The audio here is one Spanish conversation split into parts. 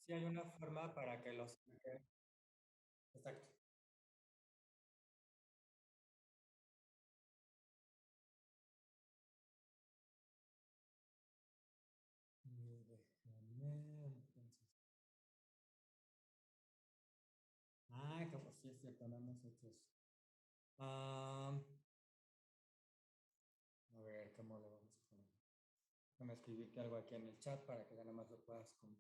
Sí hay una forma para que los saque. Exacto. Y déjame, entonces. Ah, que pues sí es cierto, no hemos hecho eso. Ah, a ver, ¿cómo le vamos a poner? Déjame escribirte algo aquí en el chat para que ya nada más lo puedas con.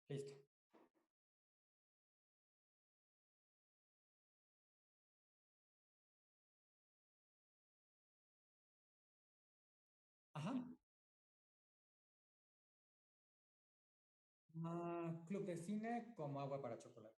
Listo. Ajá. Club de cine como agua para chocolate.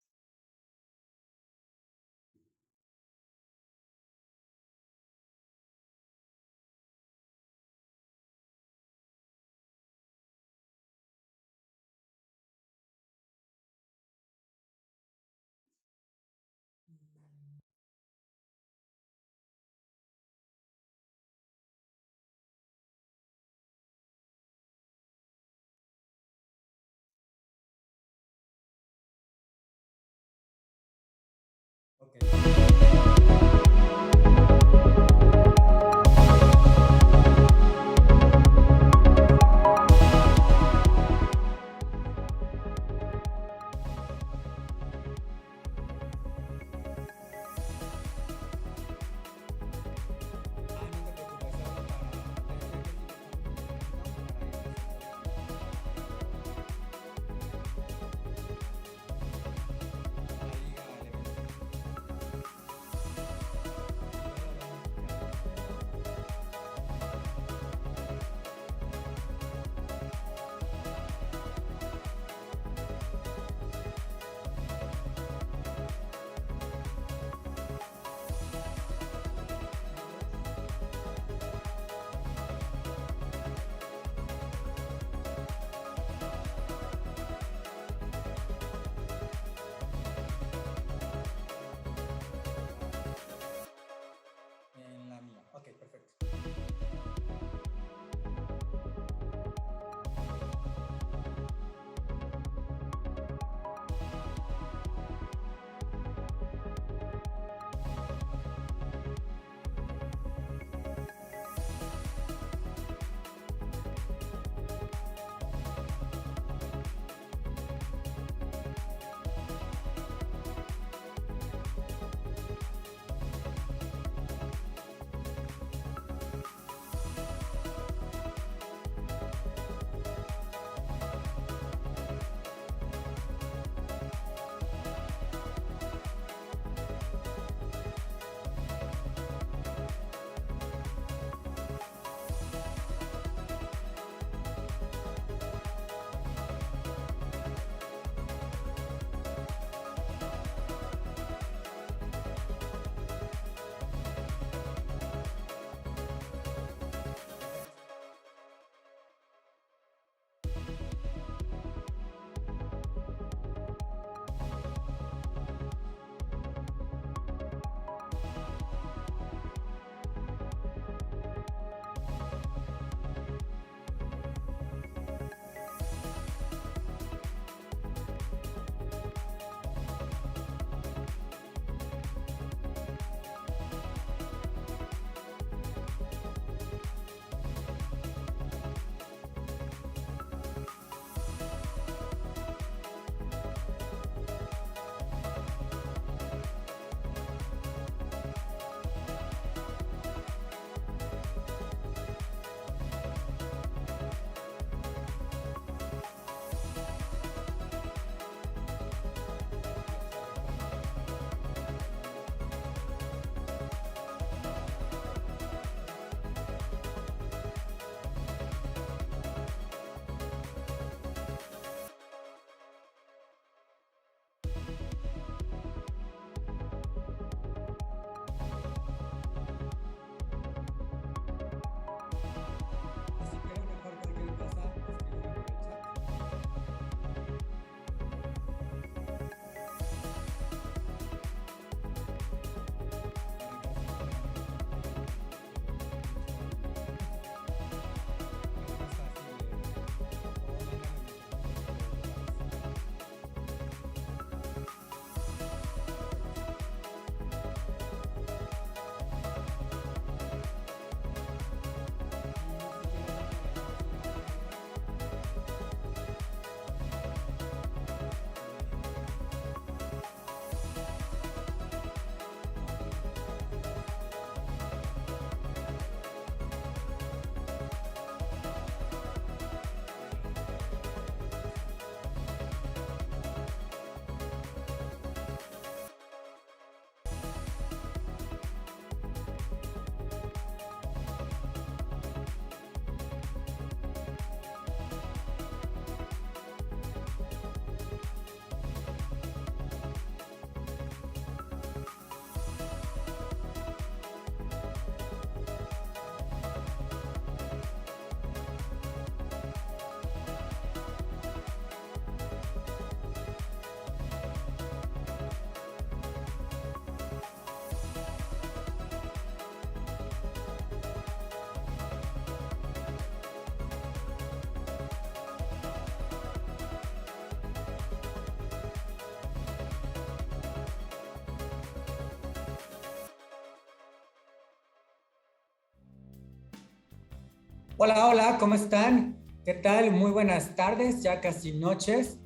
Hola, hola, ¿cómo están? ¿Qué tal? Muy buenas tardes, ya casi noches.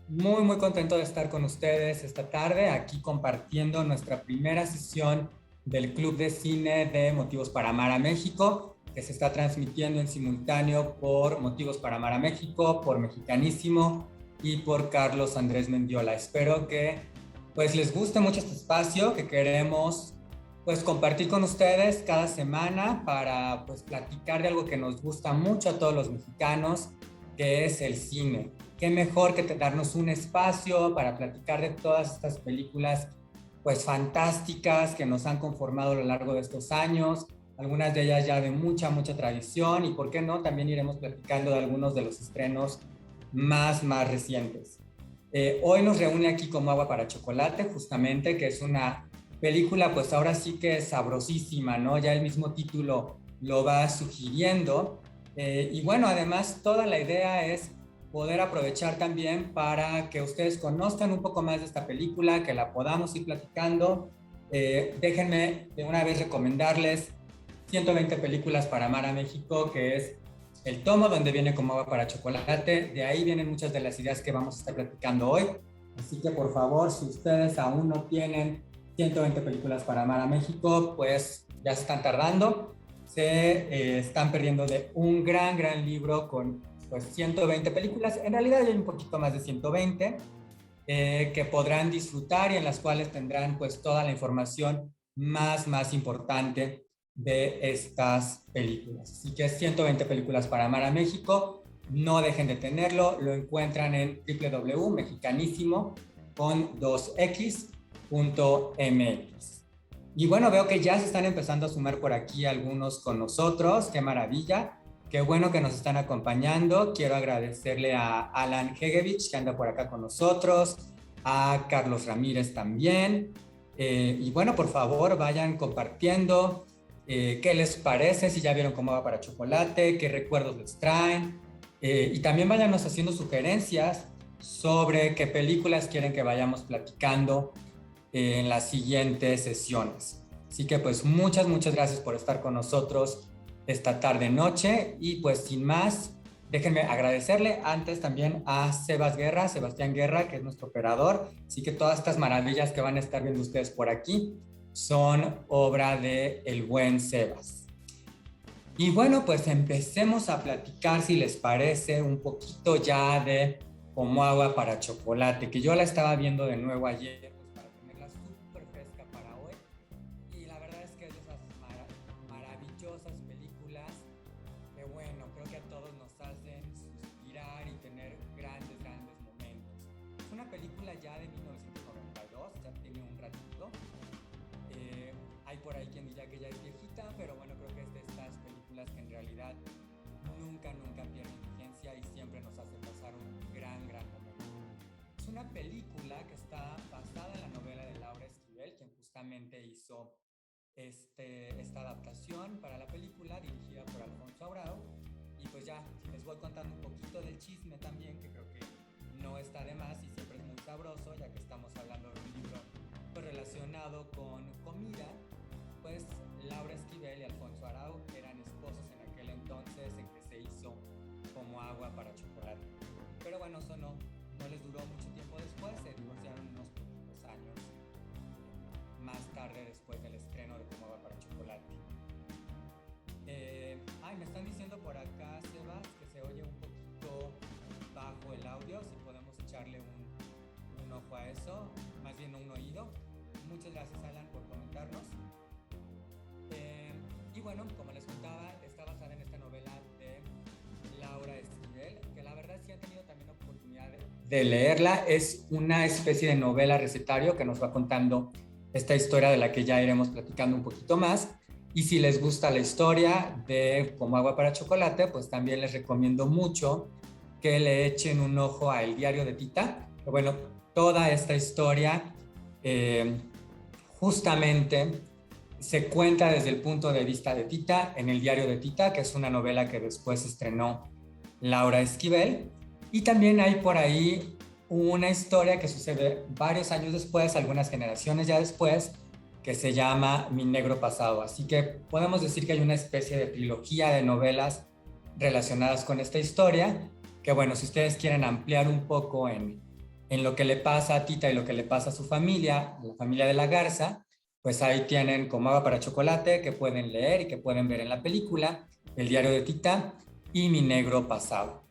Muy contento de estar con ustedes esta tarde, aquí compartiendo nuestra primera sesión del Club de Cine de Motivos para Amar a México, que se está transmitiendo en simultáneo por Motivos para Amar a México, por Mexicanísimo y por Carlos Andrés Mendiola. Espero que pues les guste mucho este espacio que queremos pues compartir con ustedes cada semana para pues platicar de algo que nos gusta mucho a todos los mexicanos, que es el cine. Qué mejor que darnos un espacio para platicar de todas estas películas pues fantásticas que nos han conformado a lo largo de estos años, algunas de ellas ya de mucha tradición, y por qué no, también iremos platicando de algunos de los estrenos más recientes. Hoy nos reúne aquí Como Agua para Chocolate, justamente, que es una película pues ahora sí que es sabrosísima, ¿no? Ya el mismo título lo va sugiriendo. Y bueno, además toda la idea es poder aprovechar también para que ustedes conozcan un poco más de esta película, que la podamos ir platicando. Déjenme de una vez recomendarles 120 películas para amar a México, que es el tomo donde viene Como Agua para Chocolate. De ahí vienen muchas de las ideas que vamos a estar platicando hoy. Así que por favor, si ustedes aún no tienen 120 películas para amar a México, pues ya se están tardando. Se están perdiendo de un gran libro con pues 120 películas. En realidad hay un poquito más de 120 que podrán disfrutar y en las cuales tendrán pues toda la información más importante de estas películas. Así que 120 películas para amar a México. No dejen de tenerlo. Lo encuentran en www.mexicanísimo con 2x.mx. Y bueno, veo que ya se están empezando a sumar por aquí algunos con nosotros. ¡Qué maravilla! Qué bueno que nos están acompañando. Quiero agradecerle a Alan Hegevich, que anda por acá con nosotros, a Carlos Ramírez también. Y bueno, por favor, vayan compartiendo qué les parece, si ya vieron Cómo va para Chocolate, qué recuerdos les traen. Y también váyanos haciendo sugerencias sobre qué películas quieren que vayamos platicando en las siguientes sesiones. Así que pues muchas gracias por estar con nosotros esta tarde noche, y pues sin más, déjenme agradecerle antes también a Sebastián Guerra, que es nuestro operador. Así que todas estas maravillas que van a estar viendo ustedes por aquí son obra de el buen Sebas. Y bueno, pues empecemos a platicar, si les parece, un poquito ya de Como Agua para Chocolate, que yo la estaba viendo de nuevo ayer, pues para tenerla súper fresca para hoy. Y la verdad es que es de esas maravillosas películas que, bueno, creo que a todos nos hacen suspirar y tener grandes momentos. Es una película ya de 1992, ya tiene un ratito. Hay por ahí quien diría que ya es viejita, pero bueno, creo que es de estas películas que en realidad nunca pierden vigencia y siempre nos hacen pasar un gran momento. Es una película que está basada en la novela de Laura Esquivel, quien justamente hizo esta adaptación para la película, dirigida por Alfonso Arau. Y pues ya les voy contando un poquito del chisme también, que creo que no está de más y siempre es muy sabroso, ya que estamos hablando de un libro pues relacionado con comida. Pues Laura Esquivel y Alfonso Arau eran esposos en aquel entonces en que se hizo Como Agua para Chocolate. Pero bueno, eso no les duró mucho tiempo después, se divorciaron unos poquitos años más tarde, después del estreno de Como Agua para Chocolate. Me están diciendo por acá, Sebas, que se oye un poquito bajo el audio, si podemos echarle un ojo a eso, más bien un oído. Muchas gracias, Alan, por comentarnos. Y bueno, como les contaba, está basada en esta novela de Laura Esquivel, que la verdad sí han tenido también la oportunidad de leerla. Es una especie de novela recetario que nos va contando esta historia, de la que ya iremos platicando un poquito más. Y si les gusta la historia de Como Agua para Chocolate, pues también les recomiendo mucho que le echen un ojo a El Diario de Tita. Bueno, toda esta historia justamente se cuenta desde el punto de vista de Tita en El Diario de Tita, que es una novela que después estrenó Laura Esquivel. Y también hay por ahí una historia que sucede varios años después, algunas generaciones ya después, que se llama Mi Negro Pasado. Así que podemos decir que hay una especie de trilogía de novelas relacionadas con esta historia, que bueno, si ustedes quieren ampliar un poco en lo que le pasa a Tita y lo que le pasa a su familia, a la familia de la Garza, pues ahí tienen Como agua para chocolate, que pueden leer y que pueden ver en la película, El diario de Tita y Mi negro pasado.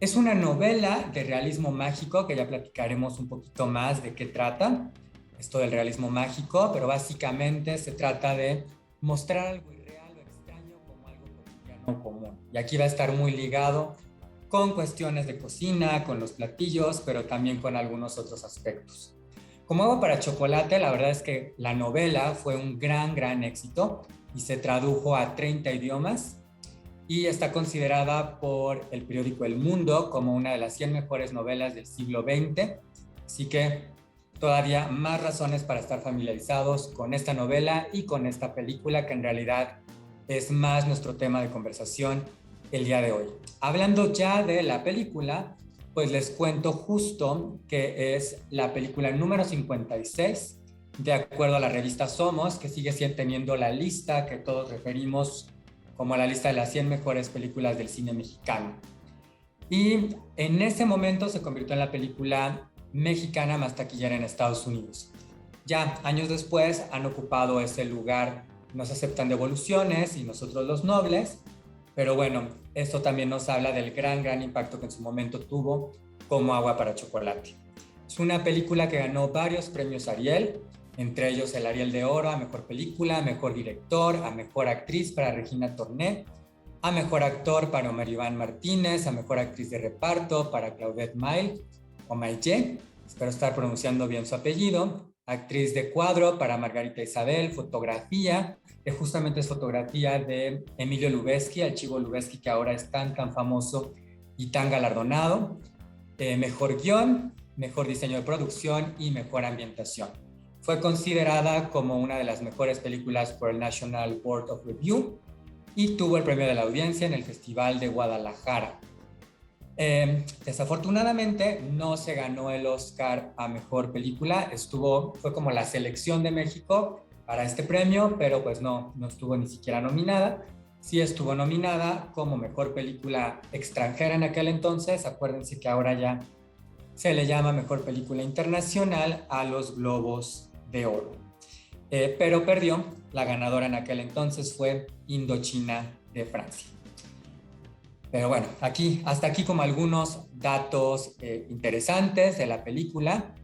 Es una novela de realismo mágico, que ya platicaremos un poquito más de qué trata, esto del realismo mágico, pero básicamente se trata de mostrar algo irreal o extraño como algo cotidiano común. Y aquí va a estar muy ligado con cuestiones de cocina, con los platillos, pero también con algunos otros aspectos. Como agua para chocolate, la verdad es que la novela fue un gran éxito y se tradujo a 30 idiomas y está considerada por el periódico El Mundo como una de las 100 mejores novelas del siglo XX. Así que todavía más razones para estar familiarizados con esta novela y con esta película, que en realidad es más nuestro tema de conversación el día de hoy. Hablando ya de la película, pues les cuento justo que es la película número 56, de acuerdo a la revista Somos, que sigue teniendo la lista que todos referimos como la lista de las 100 mejores películas del cine mexicano. Y en ese momento se convirtió en la película mexicana más taquillera en Estados Unidos. Ya años después han ocupado ese lugar Nos aceptan devoluciones y Nosotros los Nobles, pero bueno, esto también nos habla del gran impacto que en su momento tuvo Como agua para chocolate. Es una película que ganó varios premios Ariel, entre ellos el Ariel de Oro a Mejor Película, a Mejor Director, a Mejor Actriz para Regina Torné, a Mejor Actor para Omar Iván Martínez, a Mejor Actriz de Reparto para Claudette Maille, o Maille, espero estar pronunciando bien su apellido, Actriz de Cuadro para Margarita Isabel, Fotografía, que justamente es fotografía de Emilio Lubezki, el Chivo Lubezki que ahora es tan famoso y tan galardonado, Mejor Guión, Mejor Diseño de Producción y Mejor Ambientación. Fue considerada como una de las mejores películas por el National Board of Review y tuvo el premio de la audiencia en el Festival de Guadalajara. Desafortunadamente no se ganó el Oscar a Mejor Película, fue como la selección de México para este premio, pero pues no estuvo ni siquiera nominada. Sí estuvo nominada como Mejor Película Extranjera en aquel entonces. Acuérdense que ahora ya se le llama Mejor Película Internacional a los Globos de Oro. Pero perdió. La ganadora en aquel entonces fue Indochina de Francia. Pero bueno, hasta aquí como algunos datos interesantes de la película,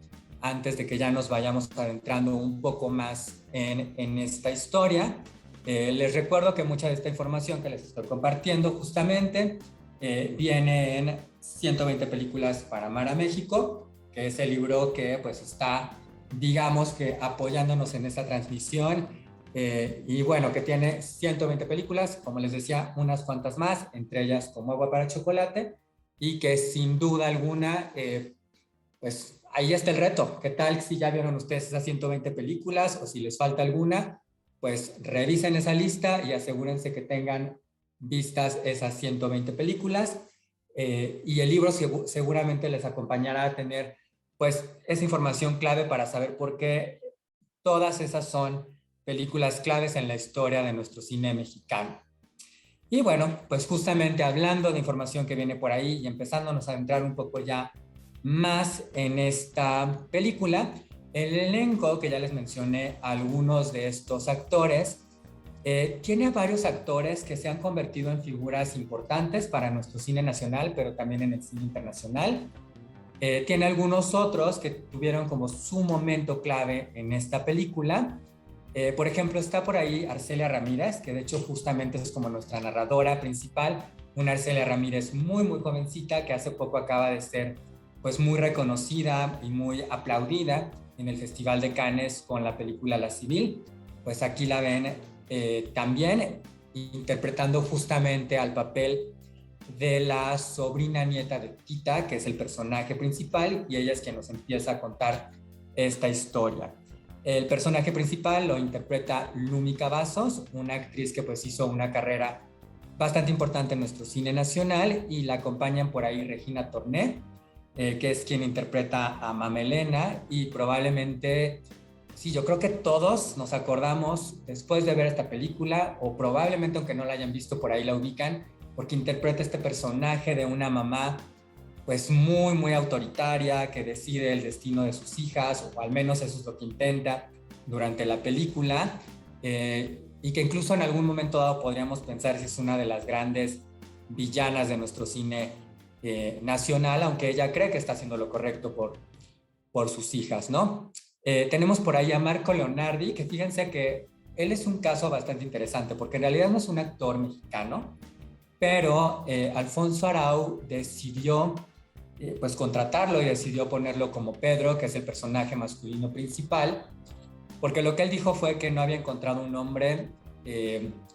antes de que ya nos vayamos adentrando un poco más en esta historia. Les recuerdo que mucha de esta información que les estoy compartiendo justamente viene en 120 películas para amar a México, que es el libro que pues está, digamos que apoyándonos en esta transmisión, y bueno, que tiene 120 películas, como les decía, unas cuantas más, entre ellas Como agua para chocolate, y que sin duda alguna, pues ahí está el reto. ¿Qué tal si ya vieron ustedes esas 120 películas o si les falta alguna? Pues revisen esa lista y asegúrense que tengan vistas esas 120 películas, y el libro seguramente les acompañará a tener pues esa información clave para saber por qué todas esas son películas claves en la historia de nuestro cine mexicano. Y bueno, pues justamente hablando de información que viene por ahí y empezándonos a entrar un poco ya más en esta película, el elenco, que ya les mencioné algunos de estos actores, tiene varios actores que se han convertido en figuras importantes para nuestro cine nacional, pero también en el cine internacional. Tiene algunos otros que tuvieron como su momento clave en esta película. Por ejemplo, está por ahí Arcelia Ramírez, que de hecho justamente es como nuestra narradora principal, una Arcelia Ramírez muy jovencita que hace poco acaba de ser pues muy reconocida y muy aplaudida en el Festival de Cannes con la película La Civil. Pues aquí la ven también interpretando justamente al papel de la sobrina nieta de Tita, que es el personaje principal, y ella es quien nos empieza a contar esta historia. El personaje principal lo interpreta Lumi Cavazos, una actriz que pues hizo una carrera bastante importante en nuestro cine nacional, y la acompañan por ahí Regina Torné, que es quien interpreta a Mamelena, y probablemente, sí, yo creo que todos nos acordamos después de ver esta película, o probablemente aunque no la hayan visto por ahí la ubican, porque interpreta este personaje de una mamá pues muy, muy autoritaria, que decide el destino de sus hijas, o al menos eso es lo que intenta durante la película, y que incluso en algún momento dado podríamos pensar si es una de las grandes villanas de nuestro cine nacional, aunque ella cree que está haciendo lo correcto por sus hijas, ¿no? Tenemos por ahí a Marco Leonardi, que fíjense que él es un caso bastante interesante, porque en realidad no es un actor mexicano, pero Alfonso Arau decidió pues contratarlo y decidió ponerlo como Pedro, que es el personaje masculino principal, porque lo que él dijo fue que no había encontrado un hombre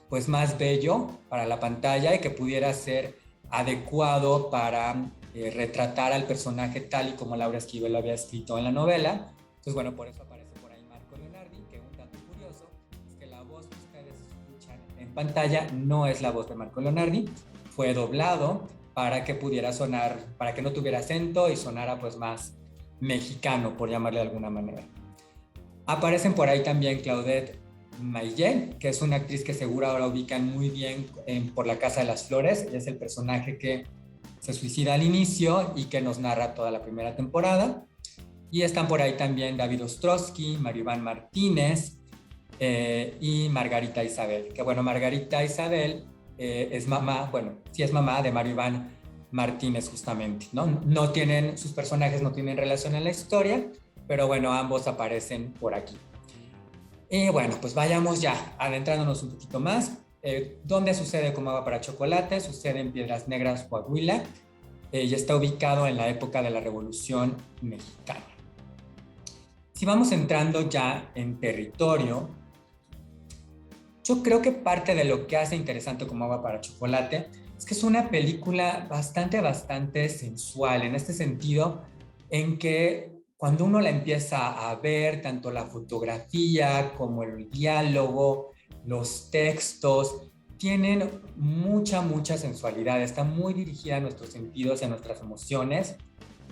pues más bello para la pantalla y que pudiera ser adecuado para retratar al personaje tal y como Laura Esquivel lo había escrito en la novela. Entonces, bueno, por eso aparece por ahí Marco Leonardi, que un dato curioso es que la voz que ustedes escuchan en pantalla no es la voz de Marco Leonardi, fue doblado para que pudiera sonar, para que no tuviera acento y sonara pues más mexicano, por llamarle de alguna manera. Aparecen por ahí también Claudette Maillet, que es una actriz que seguro ahora ubican muy bien por La Casa de las Flores. Ella es el personaje que se suicida al inicio y que nos narra toda la primera temporada. Y están por ahí también David Ostrowski, Maribán Martínez y Margarita Isabel. Que bueno, Margarita Isabel es mamá, bueno, sí es mamá de Maribán Martínez justamente, ¿no? No tienen, sus personajes no tienen relación en la historia, pero bueno, ambos aparecen por aquí. Y bueno, pues vayamos ya adentrándonos un poquito más. ¿Dónde sucede Como Agua para Chocolate? Sucede en Piedras Negras, Coahuila, y está ubicado en la época de la Revolución Mexicana. Si vamos entrando ya en territorio, yo creo que parte de lo que hace interesante Como Agua para Chocolate es que es una película bastante sensual, en este sentido, en que cuando uno la empieza a ver, tanto la fotografía como el diálogo, los textos, tienen mucha sensualidad, está muy dirigida a nuestros sentidos y a nuestras emociones,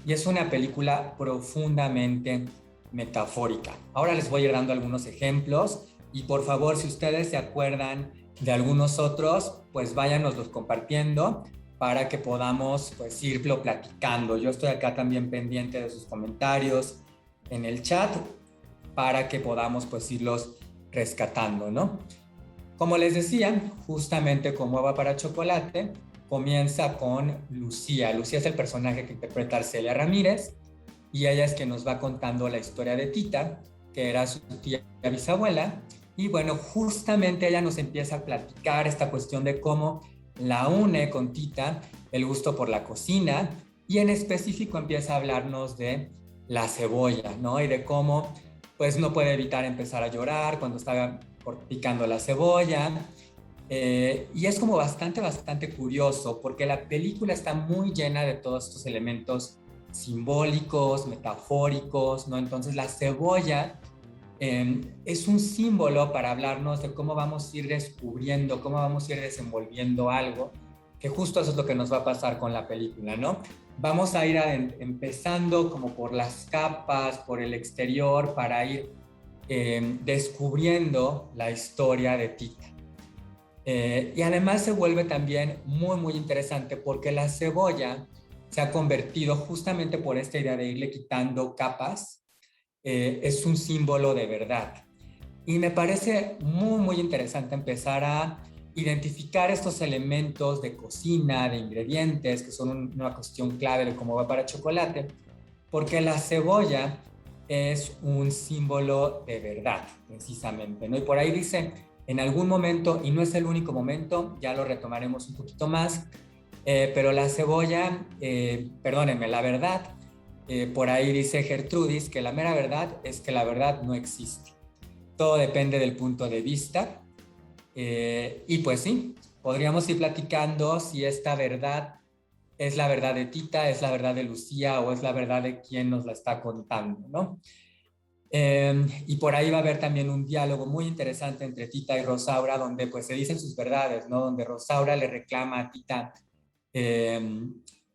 y es una película profundamente metafórica. Ahora les voy a ir dando algunos ejemplos, y por favor, si ustedes se acuerdan de algunos otros, pues váyanoslos compartiendo para que podamos pues irlo platicando. Yo estoy acá también pendiente de sus comentarios en el chat para que podamos pues irlos rescatando, ¿no? Como les decía, justamente Como Agua para Chocolate comienza con Lucía. Lucía es el personaje que interpreta Arcelia Ramírez y ella es quien nos va contando la historia de Tita, que era su tía bisabuela. Y bueno, justamente ella nos empieza a platicar esta cuestión de cómo la une con Tita el gusto por la cocina, y en específico empieza a hablarnos de la cebolla, ¿no? Y de cómo pues no puede evitar empezar a llorar cuando está picando la cebolla. Y es como bastante curioso porque la película está muy llena de todos estos elementos simbólicos, metafóricos, ¿no? Entonces la cebolla es un símbolo para hablarnos de cómo vamos a ir descubriendo, cómo vamos a ir desenvolviendo algo, que justo eso es lo que nos va a pasar con la película, ¿no? Vamos a ir empezando como por las capas, por el exterior, para ir descubriendo la historia de Tita. Y además se vuelve también muy interesante porque la cebolla se ha convertido justamente por esta idea de irle quitando capas, es un símbolo de verdad. Y me parece muy interesante empezar a identificar estos elementos de cocina, de ingredientes, que son una cuestión clave de Cómo Va para Chocolate, porque la cebolla es un símbolo de verdad, precisamente, ¿no? Y por ahí dice, en algún momento, y no es el único momento, ya lo retomaremos un poquito más, pero la cebolla, perdónenme, la verdad, por ahí dice Gertrudis que la mera verdad es que la verdad no existe. Todo depende del punto de vista. Y pues sí, podríamos ir platicando si esta verdad es la verdad de Tita, es la verdad de Lucía o es la verdad de quien nos la está contando, ¿no? Y por ahí va a haber también un diálogo muy interesante entre Tita y Rosaura, donde pues se dicen sus verdades, ¿no? Donde Rosaura le reclama a Tita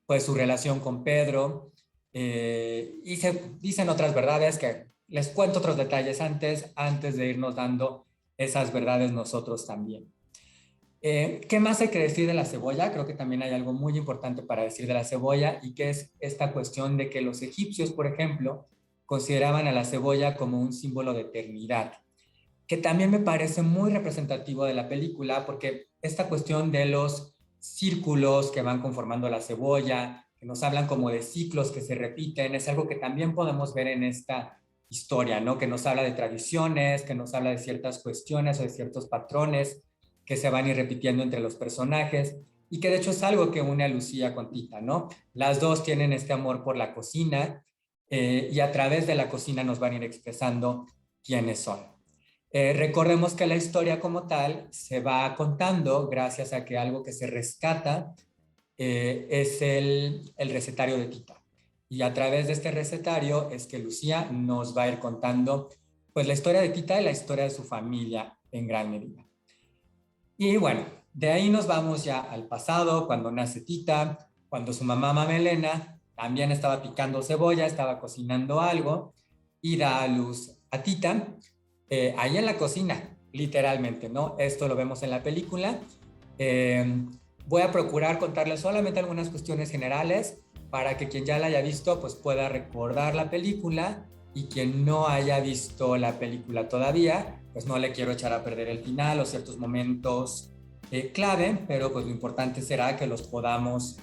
pues su relación con Pedro, y se dicen otras verdades que les cuento otros detalles antes de irnos dando esas verdades nosotros también. ¿Qué más hay que decir de la cebolla? Creo que también hay algo muy importante para decir de la cebolla y que es esta cuestión de que los egipcios, por ejemplo, consideraban a la cebolla como un símbolo de eternidad, que también me parece muy representativo de la película porque esta cuestión de los círculos que van conformando la cebolla, que nos hablan como de ciclos que se repiten, es algo que también podemos ver en esta historia, ¿no? Que nos habla de tradiciones, que nos habla de ciertas cuestiones o de ciertos patrones que se van a ir repitiendo entre los personajes y que de hecho es algo que une a Lucía con Tita, ¿no? Las dos tienen este amor por la cocina y a través de la cocina nos van a ir expresando quiénes son. Recordemos que la historia como tal se va contando gracias a que algo que se rescata es el recetario de Tita. Y a través de este recetario es que Lucía nos va a ir contando pues la historia de Tita y la historia de su familia en gran medida. Y bueno, de ahí nos vamos ya al pasado, cuando nace Tita, cuando su mamá Mamelena también estaba picando cebolla, estaba cocinando algo y da a luz a Tita, ahí en la cocina, literalmente, ¿no? Esto lo vemos en la película. Eh, Voy a procurar contarles solamente algunas cuestiones generales para que quien ya la haya visto pues pueda recordar la película y quien no haya visto la película todavía, pues no le quiero echar a perder el final o ciertos momentos clave, pero pues lo importante será que los podamos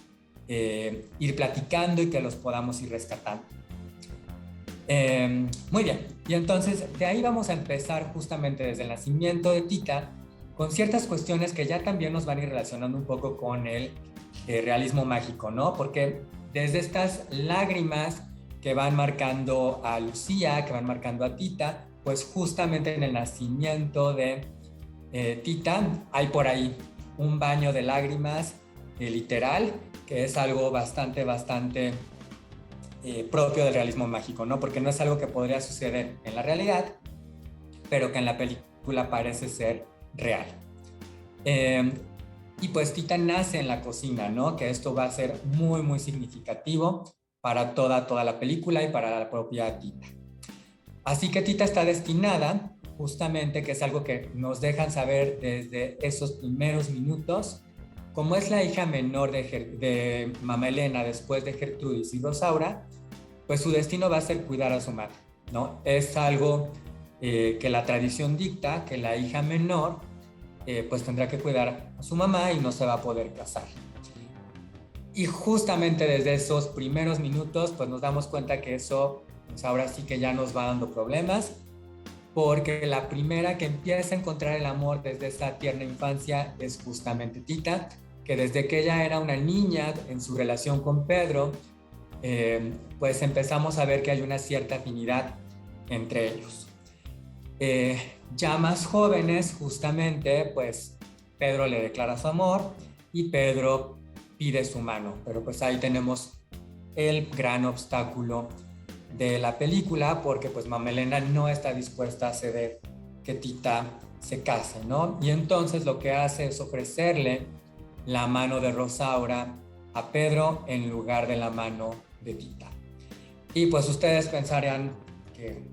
ir platicando y que los podamos ir rescatando. Muy bien, y entonces de ahí vamos a empezar justamente desde el nacimiento de Tita con ciertas cuestiones que ya también nos van a ir relacionando un poco con el realismo mágico, ¿no? Porque desde estas lágrimas que van marcando a Lucía, que van marcando a Tita, pues justamente en el nacimiento de Tita hay por ahí un baño de lágrimas literal, que es algo bastante propio del realismo mágico, ¿no? Porque no es algo que podría suceder en la realidad, pero que en la película parece ser real. Y pues Tita nace en la cocina, ¿no? Que esto va a ser muy significativo para toda la película y para la propia Tita. Así que Tita está destinada, justamente, que es algo que nos dejan saber desde esos primeros minutos, como es la hija menor de Mamá Elena después de Gertrudis y Rosaura, pues su destino va a ser cuidar a su madre, ¿no? Es algo que la tradición dicta, que la hija menor pues tendrá que cuidar a su mamá y no se va a poder casar. Y justamente desde esos primeros minutos, pues nos damos cuenta que eso, pues ahora sí que ya nos va dando problemas, porque la primera que empieza a encontrar el amor desde esa tierna infancia es justamente Tita, que desde que ella era una niña en su relación con Pedro, pues empezamos a ver que hay una cierta afinidad entre ellos. Ya más jóvenes, justamente, pues Pedro le declara su amor y Pedro pide su mano, pero pues ahí tenemos el gran obstáculo de la película, porque pues Mamelena no está dispuesta a ceder que Tita se case, ¿no? Y entonces lo que hace es ofrecerle la mano de Rosaura a Pedro en lugar de la mano de Tita. Y pues ustedes pensarían que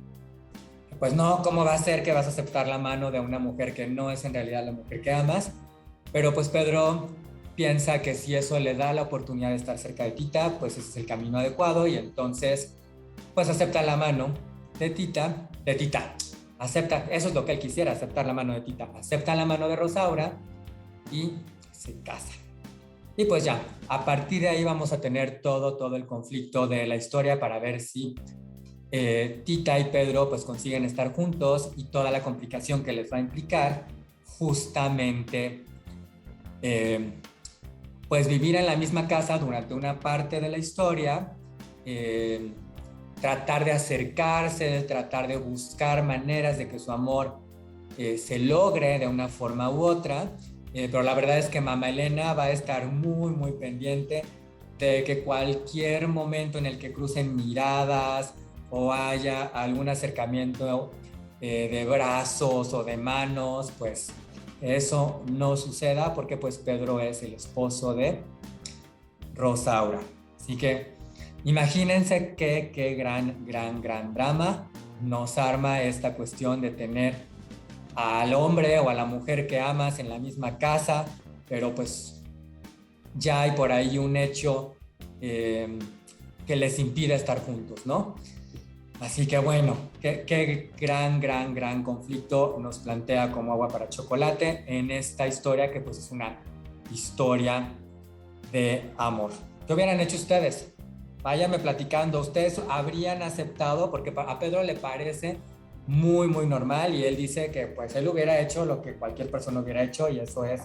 pues no, ¿cómo va a ser que vas a aceptar la mano de una mujer que no es en realidad la mujer que amas? Pero pues Pedro piensa que si eso le da la oportunidad de estar cerca de Tita, pues ese es el camino adecuado y entonces pues acepta la mano de Tita, acepta, eso es lo que él quisiera, aceptar la mano de Tita, acepta la mano de Rosaura y se casa. Y pues ya, a partir de ahí vamos a tener todo el conflicto de la historia para ver si Tita y Pedro pues consiguen estar juntos y toda la complicación que les va a implicar justamente pues vivir en la misma casa durante una parte de la historia, tratar de acercarse, tratar de buscar maneras de que su amor se logre de una forma u otra, pero la verdad es que Mamá Elena va a estar muy pendiente de que cualquier momento en el que crucen miradas o haya algún acercamiento de brazos o de manos, pues eso no suceda porque pues Pedro es el esposo de Rosaura. Así que imagínense qué gran drama nos arma esta cuestión de tener al hombre o a la mujer que amas en la misma casa, pero pues ya hay por ahí un hecho eh, que les impide estar juntos, ¿no? Así que bueno, qué gran conflicto nos plantea Como agua para chocolate en esta historia que pues es una historia de amor. ¿Qué hubieran hecho ustedes? Váyanme platicando. ¿Ustedes habrían aceptado? Porque a Pedro le parece muy normal y él dice que pues él hubiera hecho lo que cualquier persona hubiera hecho y eso es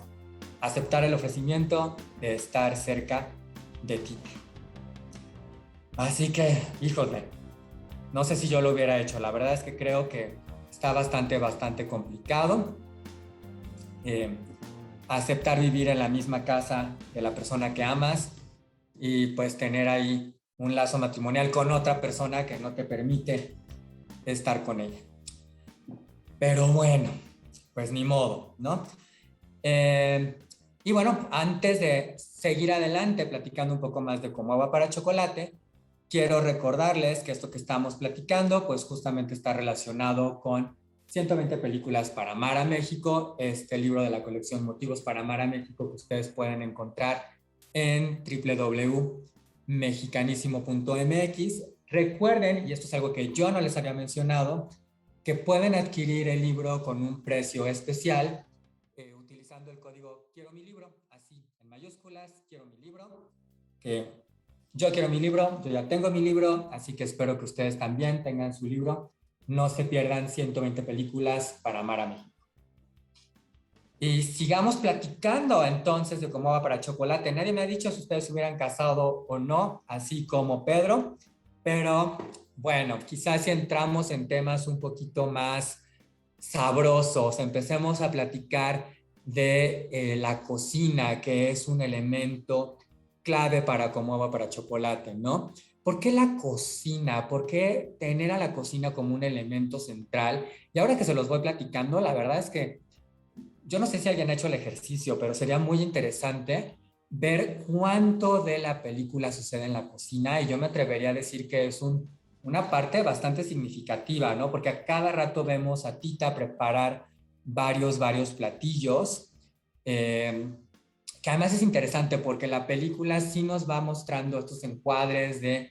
aceptar el ofrecimiento de estar cerca de ti. Así que, híjole, no sé si yo lo hubiera hecho. La verdad es que creo que está bastante complicado. Eh, Aceptar vivir en la misma casa de la persona que amas y pues tener ahí un lazo matrimonial con otra persona que no te permite estar con ella. Pero bueno, pues ni modo, ¿no? Y bueno, antes de seguir adelante platicando un poco más de Como agua para chocolate, quiero recordarles que esto que estamos platicando, pues justamente está relacionado con 120 películas para amar a México, este libro de la colección Motivos para amar a México que ustedes pueden encontrar en www.mexicanísimo.mx. Recuerden, y esto es algo que yo no les había mencionado, que pueden adquirir el libro con un precio especial utilizando el código Quiero mi libro, así en mayúsculas, Quiero mi libro, que yo quiero mi libro, yo ya tengo mi libro, así que espero que ustedes también tengan su libro. No se pierdan 120 películas para amar a México. Y sigamos platicando entonces de Cómo va para chocolate. Nadie me ha dicho si ustedes se hubieran casado o no, así como Pedro, pero bueno, quizás si entramos en temas un poquito más sabrosos, empecemos a platicar de la cocina, que es un elemento clave para Cómo va para chocolate, ¿no? ¿Por qué la cocina? ¿Por qué tener a la cocina como un elemento central? Y ahora que se los voy platicando, la verdad es que yo no sé si alguien ha hecho el ejercicio, pero sería muy interesante ver cuánto de la película sucede en la cocina y yo me atrevería a decir que es una parte bastante significativa, ¿no? Porque a cada rato vemos a Tita preparar varios platillos, eh, que además es interesante porque la película sí nos va mostrando estos encuadres de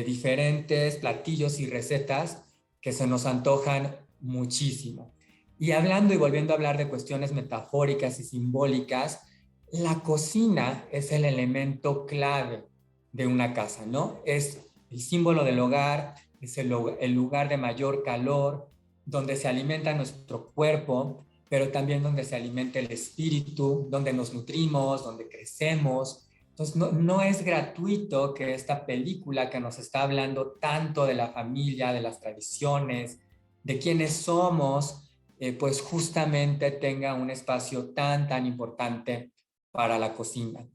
diferentes platillos y recetas que se nos antojan muchísimo. Y hablando y volviendo a hablar de cuestiones metafóricas y simbólicas, la cocina es el elemento clave de una casa, ¿no? Es el símbolo del hogar, es el lugar de mayor calor, donde se alimenta nuestro cuerpo, pero también donde se alimenta el espíritu, donde nos nutrimos, donde crecemos. Entonces, no es gratuito que esta película que nos está hablando tanto de la familia, de las tradiciones, de quiénes somos, pues justamente tenga un espacio tan importante para la cocina.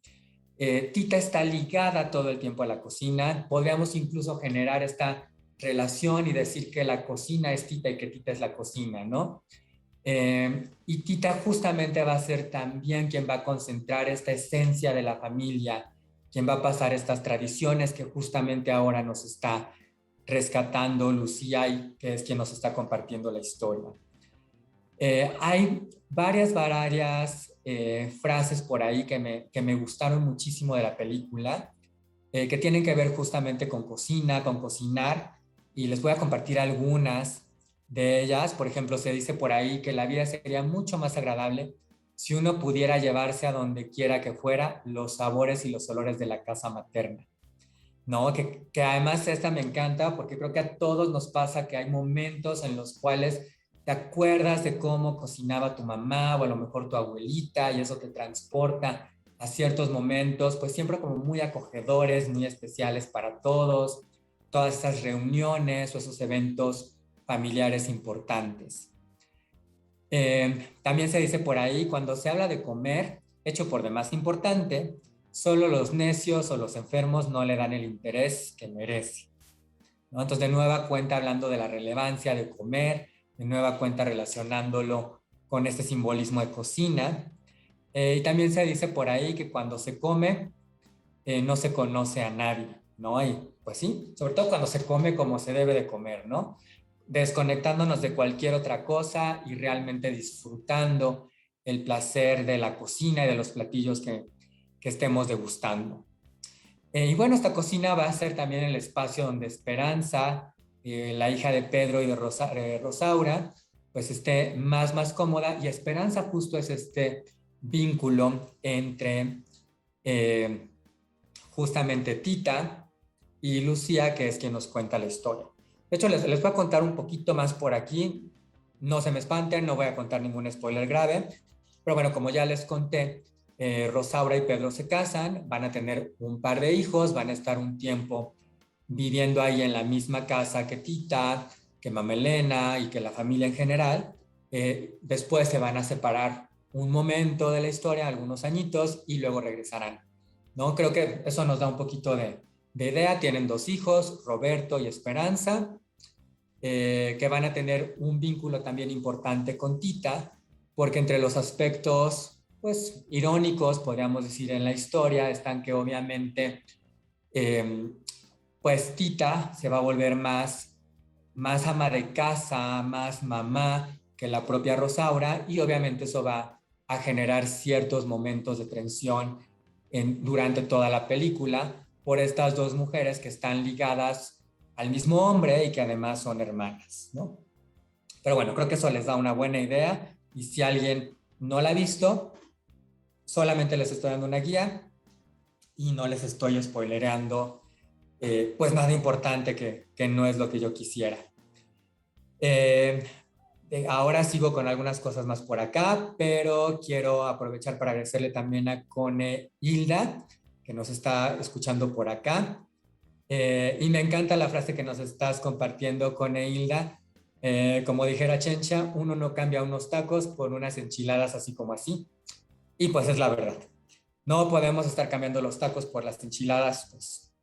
Tita está ligada todo el tiempo a la cocina. Podríamos incluso generar esta relación y decir que la cocina es Tita y que Tita es la cocina, ¿no? Y Tita justamente va a ser también quien va a concentrar esta esencia de la familia, quien va a pasar estas tradiciones que justamente ahora nos está rescatando Lucía y que es quien nos está compartiendo la historia. Hay varias frases por ahí que me gustaron muchísimo de la película, que tienen que ver justamente con cocina, con cocinar, y les voy a compartir algunas de ellas. Por ejemplo, se dice por ahí que la vida sería mucho más agradable si uno pudiera llevarse a donde quiera que fuera los sabores y los olores de la casa materna. No, que además esta me encanta porque creo que a todos nos pasa que hay momentos en los cuales te acuerdas de cómo cocinaba tu mamá o a lo mejor tu abuelita y eso te transporta a ciertos momentos, pues siempre como muy acogedores, muy especiales para todos, todas esas reuniones o esos eventos familiares importantes. También se dice por ahí, cuando se habla de comer, hecho por demás importante, solo los necios o los enfermos no le dan el interés que merece, ¿no? Entonces, de nueva cuenta, hablando de la relevancia de comer, de nueva cuenta relacionándolo con este simbolismo de cocina. Y también se dice por ahí que cuando se come, no se conoce a nadie, ¿no? Y pues sí, sobre todo cuando se come como se debe de comer, ¿no? desconectándonos de cualquier otra cosa y realmente disfrutando el placer de la cocina y de los platillos que estemos degustando. Y bueno, esta cocina va a ser también el espacio donde Esperanza, la hija de Pedro y de Rosaura, pues esté más cómoda, y Esperanza justo es este vínculo entre eh, justamente Tita y Lucía, que es quien nos cuenta la historia. De hecho, les voy a contar un poquito más por aquí. No se me espanten, no voy a contar ningún spoiler grave. Pero bueno, como ya les conté, Rosaura y Pedro se casan, van a tener un par de hijos, van a estar un tiempo viviendo ahí en la misma casa que Tita, que Mamelena y que la familia en general. Después se van a separar un momento de la historia, algunos añitos, y luego regresarán, ¿no? Creo que eso nos da un poquito de idea. Tienen 2 hijos, Roberto y Esperanza, que van a tener un vínculo también importante con Tita, porque entre los aspectos, pues, irónicos, podríamos decir, en la historia, están que obviamente, eh, pues, Tita se va a volver más ama de casa, más mamá que la propia Rosaura, y obviamente eso va a generar ciertos momentos de tensión durante toda la película por estas 2 mujeres que están ligadas al mismo hombre y que además son hermanas, ¿no? Pero bueno, creo que eso les da una buena idea, y si alguien no la ha visto, solamente les estoy dando una guía y no les estoy spoilereando pues nada importante que no es lo que yo quisiera. Eh, Ahora sigo con algunas cosas más por acá, pero quiero aprovechar para agradecerle también a Cone Hilda, que nos está escuchando por acá. Y me encanta la frase que nos estás compartiendo, Cone Hilda. Como dijera Chencha, uno no cambia unos tacos por unas enchiladas así como así. Y pues es la verdad. No podemos estar cambiando los tacos por las enchiladas, pues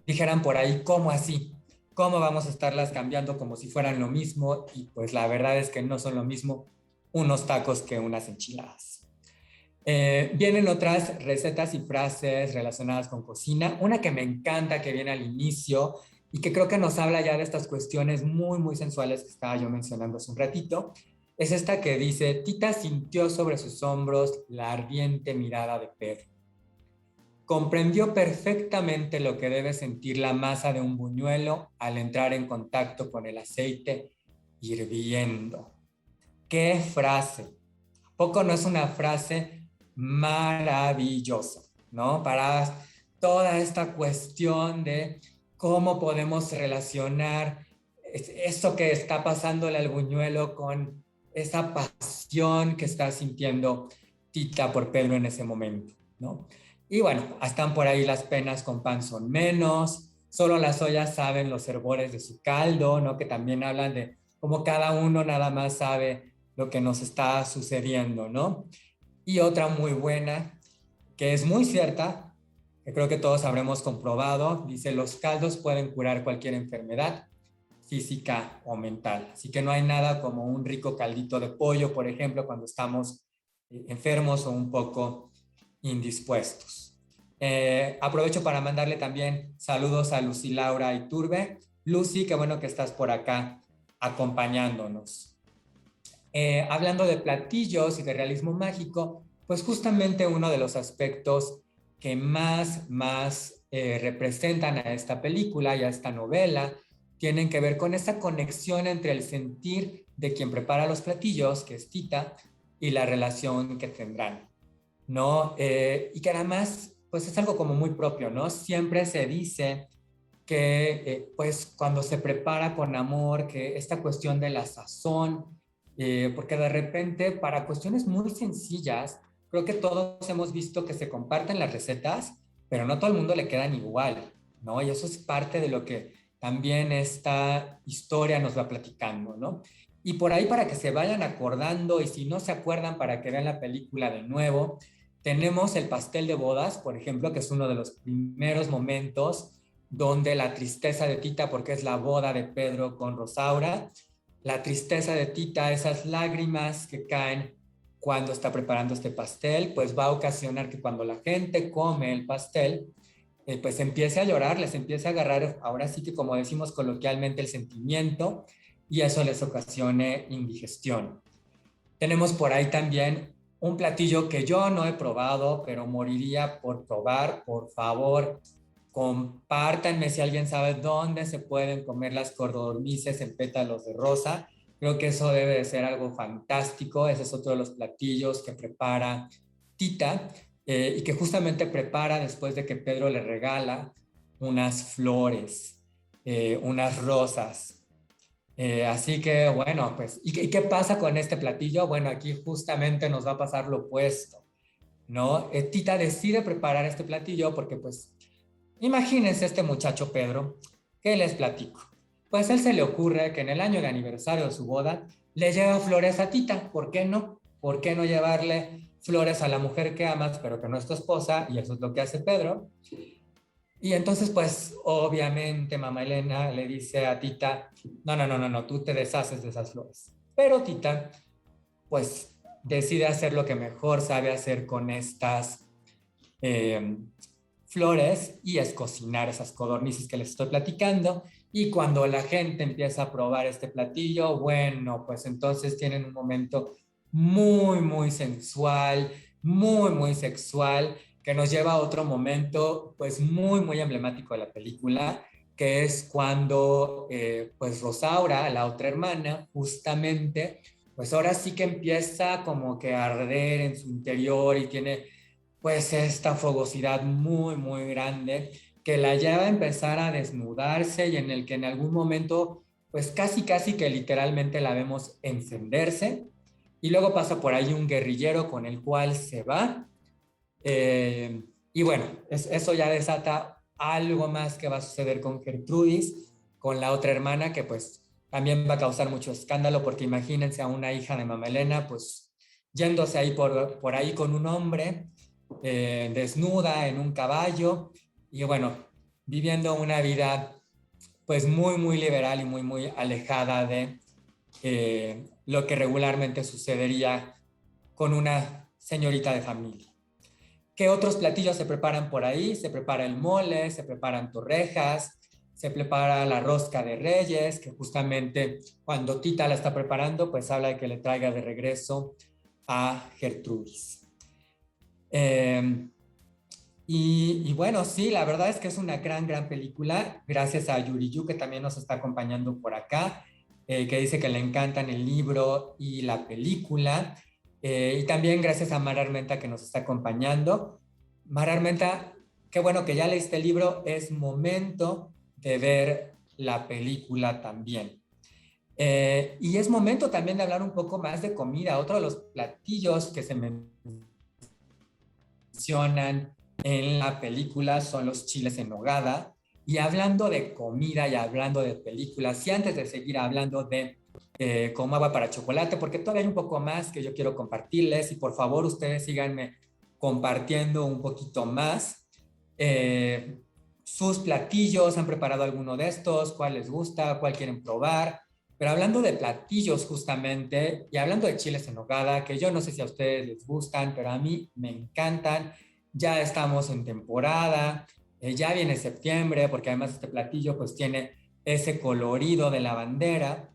dijeran por ahí, ¿cómo así? ¿Cómo vamos a estarlas cambiando como si fueran lo mismo? Y pues la verdad es que no son lo mismo unos tacos que unas enchiladas. Vienen otras recetas y frases relacionadas con cocina. Una que me encanta, que viene al inicio y que creo que nos habla ya de estas cuestiones muy sensuales que estaba yo mencionando hace un ratito, es esta que dice: Tita sintió sobre sus hombros la ardiente mirada de Pedro. Comprendió perfectamente lo que debe sentir la masa de un buñuelo al entrar en contacto con el aceite hirviendo. ¡Qué frase! ¿A poco no es una frase maravillosa, ¿no? Para toda esta cuestión de cómo podemos relacionar eso que está pasándole al buñuelo con esa pasión que está sintiendo Tita por Pedro en ese momento, ¿no? Y bueno, están por ahí: las penas con pan son menos, solo las ollas saben los hervores de su caldo, ¿no? Que también hablan de cómo cada uno nada más sabe lo que nos está sucediendo, ¿no? Y otra muy buena, que es muy cierta, que creo que todos habremos comprobado, dice: los caldos pueden curar cualquier enfermedad física o mental. Así que no hay nada como un rico caldito de pollo, por ejemplo, cuando estamos enfermos o un poco indispuestos. Aprovecho para mandarle también saludos a Lucy Laura Iturbe. Lucy, qué bueno que estás por acá acompañándonos. Hablando de platillos y de realismo mágico, pues justamente uno de los aspectos que más representan a esta película y a esta novela tienen que ver con esa conexión entre el sentir de quien prepara los platillos, que es Tita, y la relación que tendrán, ¿no? Y que además, pues es algo como muy propio, ¿no? Siempre se dice que, pues, cuando se prepara con amor, que esta cuestión de la sazón, porque de repente, para cuestiones muy sencillas, creo que todos hemos visto que se comparten las recetas, pero no todo el mundo le quedan igual, ¿no? Y eso es parte de lo que también esta historia nos va platicando, ¿no? Y por ahí, para que se vayan acordando, y si no se acuerdan, para que vean la película de nuevo, tenemos el pastel de bodas, por ejemplo, que es uno de los primeros momentos donde la tristeza de Tita, porque es la boda de Pedro con Rosaura, la tristeza de Tita, esas lágrimas que caen cuando está preparando este pastel, pues va a ocasionar que cuando la gente come el pastel, pues empiece a llorar, les empiece a agarrar, ahora sí que como decimos coloquialmente, el sentimiento, y eso les ocasione indigestión. Tenemos por ahí también un platillo que yo no he probado, pero moriría por probar. Por favor, compártanme si alguien sabe dónde se pueden comer las codornices en pétalos de rosa. Creo que eso debe de ser algo fantástico. Ese es otro de los platillos que prepara Tita, y que justamente prepara después de que Pedro le regala unas flores, unas rosas. Así que bueno, pues, ¿y qué pasa con este platillo? Bueno, aquí justamente nos va a pasar lo opuesto, ¿no? Tita decide preparar este platillo porque pues imagínense este muchacho Pedro, ¿qué les platico? Pues a él se le ocurre que en el año de aniversario de su boda le lleva flores a Tita. ¿Por qué no? ¿Por qué no llevarle flores a la mujer que amas, pero que no es tu esposa? Y eso es lo que hace Pedro. Y entonces, pues, obviamente, mamá Elena le dice a Tita, no, no, no, no, no, tú te deshaces de esas flores. Pero Tita, pues, decide hacer lo que mejor sabe hacer con estas eh, flores y es cocinar esas codornices que les estoy platicando. Y cuando la gente empieza a probar este platillo, bueno, pues entonces tienen un momento muy, muy sensual, muy, muy sexual, que nos lleva a otro momento, pues muy, muy emblemático de la película, que es cuando, pues Rosaura, la otra hermana, justamente, pues ahora sí que empieza como que a arder en su interior y tiene pues esta fogosidad muy, muy grande que la lleva a empezar a desnudarse y en el que en algún momento, pues casi, casi que literalmente la vemos encenderse. Y luego pasa por ahí un guerrillero con el cual se va. eh, y bueno, eso ya desata algo más que va a suceder con Gertrudis, con la otra hermana, que pues también va a causar mucho escándalo, porque imagínense a una hija de Mamá Elena, pues yéndose ahí por ahí con un hombre, desnuda en un caballo, y bueno, viviendo una vida pues muy, muy liberal y muy, muy alejada de lo que regularmente sucedería con una señorita de familia. ¿Qué otros platillos se preparan por ahí? Se prepara el mole, se preparan torrejas, se prepara la rosca de Reyes, que justamente cuando Tita la está preparando, pues habla de que le traiga de regreso a Gertrudis. Eh, y bueno, sí, la verdad es que es una gran, gran película, gracias a Yuriyu, que también nos está acompañando por acá, que dice que le encantan el libro y la película, y también gracias a Mara Armenta que nos está acompañando. Mara Armenta, qué bueno que ya leíste el libro, es momento de ver la película también. Y es momento también de hablar un poco más de comida. Otro de los platillos que se mencionan en la película son los chiles en nogada. Y hablando de comida y hablando de películas, y antes de seguir hablando de como agua para chocolate, porque todavía hay un poco más que yo quiero compartirles y por favor ustedes síganme compartiendo un poquito más. Sus platillos, ¿han preparado alguno de estos? ¿Cuál les gusta? ¿Cuál quieren probar? Pero hablando de platillos justamente y hablando de chiles en nogada, que yo no sé si a ustedes les gustan, pero a mí me encantan. Ya estamos en temporada, ya viene septiembre, porque además este platillo pues tiene ese colorido de la bandera.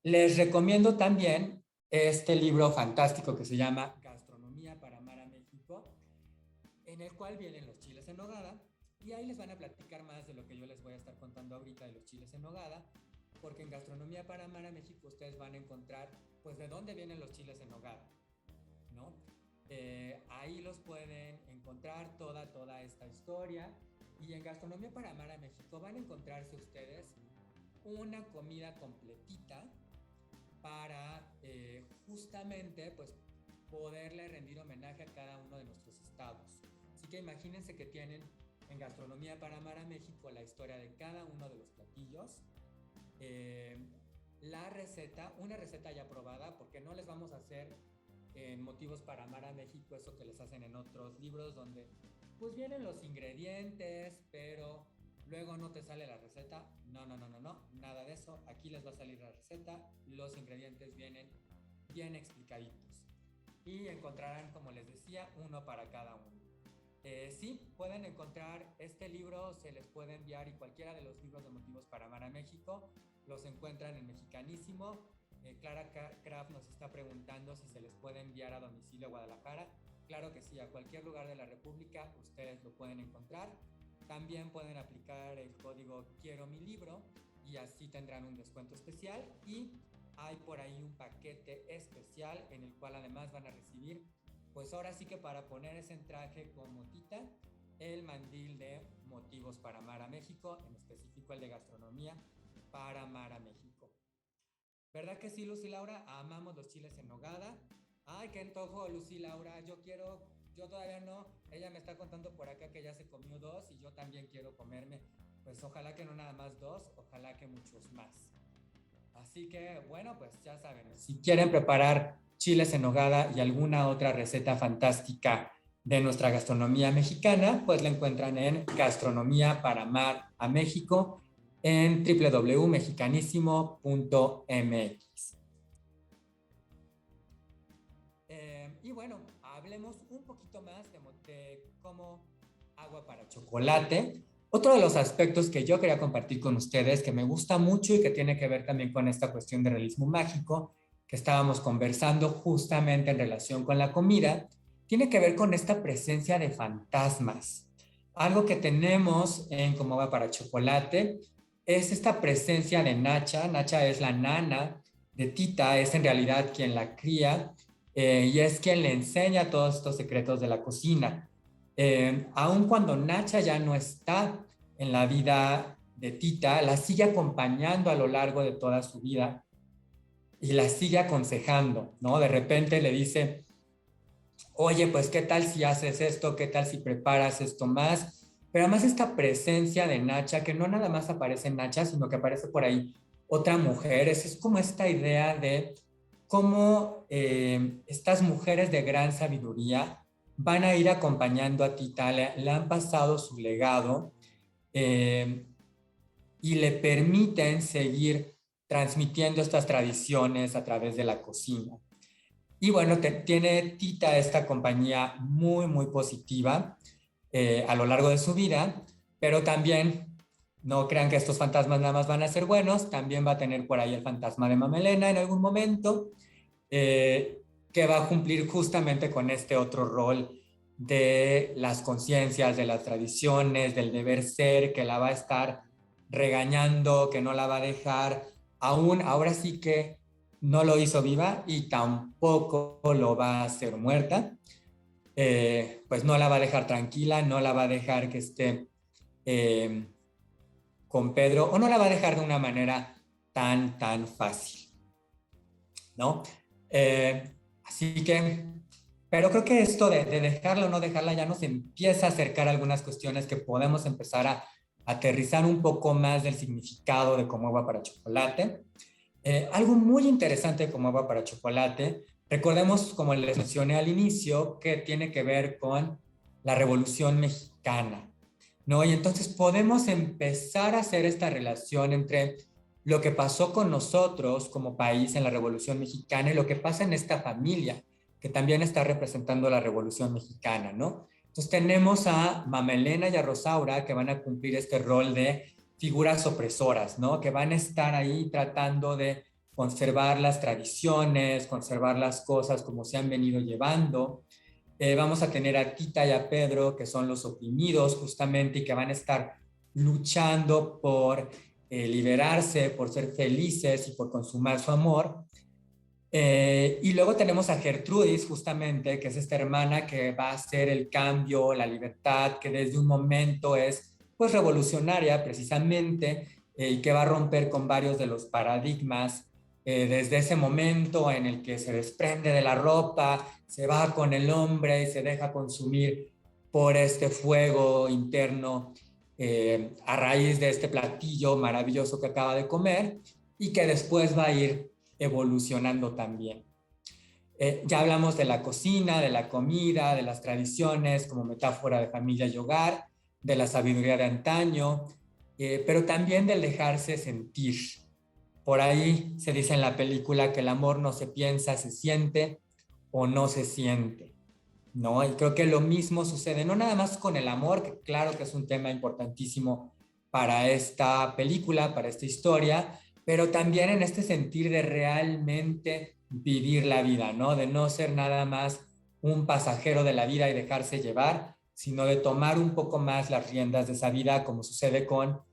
Les recomiendo también este libro fantástico que se llama Gastronomía para Amar a México, en el cual vienen los chiles en nogada y ahí les van a platicar más de lo que yo les voy a estar contando ahorita de los chiles en nogada, porque en Gastronomía para Amar a México ustedes van a encontrar pues de dónde vienen los chiles en nogada, ¿no? Ahí los pueden encontrar toda esta historia y en Gastronomía para Amar a México van a encontrarse ustedes una comida completita para justamente pues poderle rendir homenaje a cada uno de nuestros estados. Así que imagínense que tienen en Gastronomía para Amar a México la historia de cada uno de los platillos, eh, la receta, una receta ya probada, porque no les vamos a hacer en Motivos para Amar a México eso que les hacen en otros libros donde pues vienen los ingredientes, pero luego no te sale la receta. No, no, no, no, no, nada de eso. Aquí les va a salir la receta, los ingredientes vienen bien explicaditos y encontrarán, como les decía, uno para cada uno. Sí, pueden encontrar este libro, se les puede enviar y cualquiera de los libros de motivos para amar a México los encuentran en Mexicanísimo. Clara Kraft nos está preguntando si se les puede enviar a domicilio a Guadalajara. Claro que sí, a cualquier lugar de la República ustedes lo pueden encontrar. También pueden aplicar el código Quiero mi libro y así tendrán un descuento especial. Y hay por ahí un paquete especial en el cual además van a recibir, pues ahora sí que para poner ese traje como Tita, el mandil de motivos para amar a México, en específico el de gastronomía para amar a México. ¿Verdad que sí, Lucy Laura? Amamos los chiles en nogada. Ay, qué antojo, Lucy Laura. Yo todavía no. Ella me está contando por acá que ya se comió 2 y yo también quiero comerme. Pues ojalá que no nada más 2, ojalá que muchos más. Así que, bueno, pues ya saben, si quieren preparar chiles en nogada y alguna otra receta fantástica de nuestra gastronomía mexicana, pues la encuentran en Gastronomía para Amar a México en www.mexicanísimo.mx. Y bueno, hablemos un poquito más de cómo agua para chocolate. Otro de los aspectos que yo quería compartir con ustedes, que me gusta mucho y que tiene que ver también con esta cuestión de realismo mágico, que estábamos conversando justamente en relación con la comida, tiene que ver con esta presencia de fantasmas. Algo que tenemos en Como Agua para Chocolate es esta presencia de Nacha. Nacha es la nana de Tita, es en realidad quien la cría y es quien le enseña todos estos secretos de la cocina. Aun cuando Nacha ya no está en la vida de Tita, la sigue acompañando a lo largo de toda su vida y la sigue aconsejando, ¿no? De repente le dice, oye, pues qué tal si haces esto, qué tal si preparas esto más, pero además esta presencia de Nacha, que no nada más aparece en Nacha, sino que aparece por ahí otra mujer, es como esta idea de cómo estas mujeres de gran sabiduría van a ir acompañando a Tita, le han pasado su legado eh, y le permiten seguir transmitiendo estas tradiciones a través de la cocina. Y bueno, tiene Tita esta compañía muy, muy positiva a lo largo de su vida, pero también no crean que estos fantasmas nada más van a ser buenos, también va a tener por ahí el fantasma de Mamelena en algún momento, que va a cumplir justamente con este otro rol de las conciencias, de las tradiciones, del deber ser, que la va a estar regañando, que no la va a dejar, aún ahora sí que no lo hizo viva y tampoco lo va a hacer muerta, pues no la va a dejar tranquila, no la va a dejar que esté eh, con Pedro o no la va a dejar de una manera tan fácil, ¿no? Así que, pero creo que esto de dejarla o no dejarla ya nos empieza a acercar a algunas cuestiones que podemos empezar a aterrizar un poco más del significado de Como Agua para Chocolate. Algo muy interesante de Como Agua para Chocolate, recordemos, como les mencioné al inicio, que tiene que ver con la Revolución Mexicana, ¿no? Y entonces podemos empezar a hacer esta relación entre lo que pasó con nosotros como país en la Revolución Mexicana y lo que pasa en esta familia, que también está representando la Revolución Mexicana, ¿no? Entonces tenemos a Mamelena y a Rosaura que van a cumplir este rol de figuras opresoras, ¿no? Que van a estar ahí tratando de conservar las tradiciones, conservar las cosas como se han venido llevando. Vamos a tener a Tita y a Pedro, que son los oprimidos justamente y que van a estar luchando por liberarse, por ser felices y por consumar su amor. Y luego tenemos a Gertrudis, justamente, que es esta hermana que va a hacer el cambio, la libertad, que desde un momento es pues revolucionaria precisamente y que va a romper con varios de los paradigmas desde ese momento en el que se desprende de la ropa, se va con el hombre y se deja consumir por este fuego interno a raíz de este platillo maravilloso que acaba de comer y que después va a ir evolucionando también. Ya hablamos de la cocina, de la comida, de las tradiciones como metáfora de familia y hogar, de la sabiduría de antaño, pero también del dejarse sentir. Por ahí se dice en la película que el amor no se piensa, se siente o no se siente, ¿no? Y creo que lo mismo sucede, no nada más con el amor, que claro que es un tema importantísimo para esta película, para esta historia, pero también en este sentir de realmente vivir la vida, ¿no? De no ser nada más un pasajero de la vida y dejarse llevar, sino de tomar un poco más las riendas de esa vida, como sucede con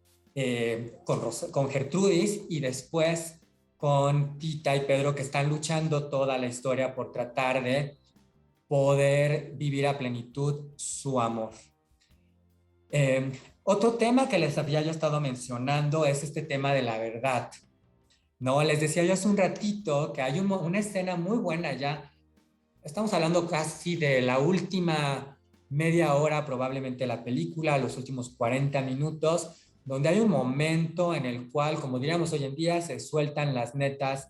Gertrudis y después con Tita y Pedro, que están luchando toda la historia por tratar de poder vivir a plenitud su amor. Otro tema que les había yo estado mencionando es este tema de la verdad. No, les decía yo hace un ratito que hay una escena muy buena ya. Estamos hablando casi de la última media hora probablemente de la película, los últimos 40 minutos, donde hay un momento en el cual, como diríamos hoy en día, se sueltan las netas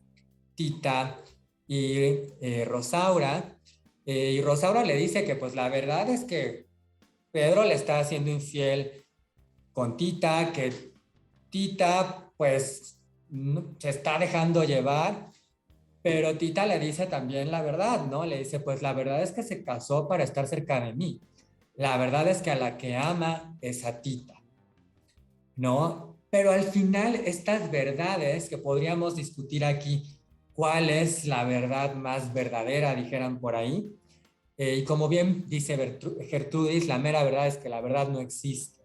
Tita y Rosaura. Y Rosaura le dice que pues la verdad es que Pedro le está haciendo infiel con Tita, que Tita pues se está dejando llevar, pero Tita le dice también la verdad, ¿no? Le dice, pues la verdad es que se casó para estar cerca de mí. La verdad es que a la que ama es a Tita, ¿no? Pero al final estas verdades que podríamos discutir aquí, ¿cuál es la verdad más verdadera, dijeran por ahí? Y como bien dice Gertrudis, la mera verdad es que la verdad no existe.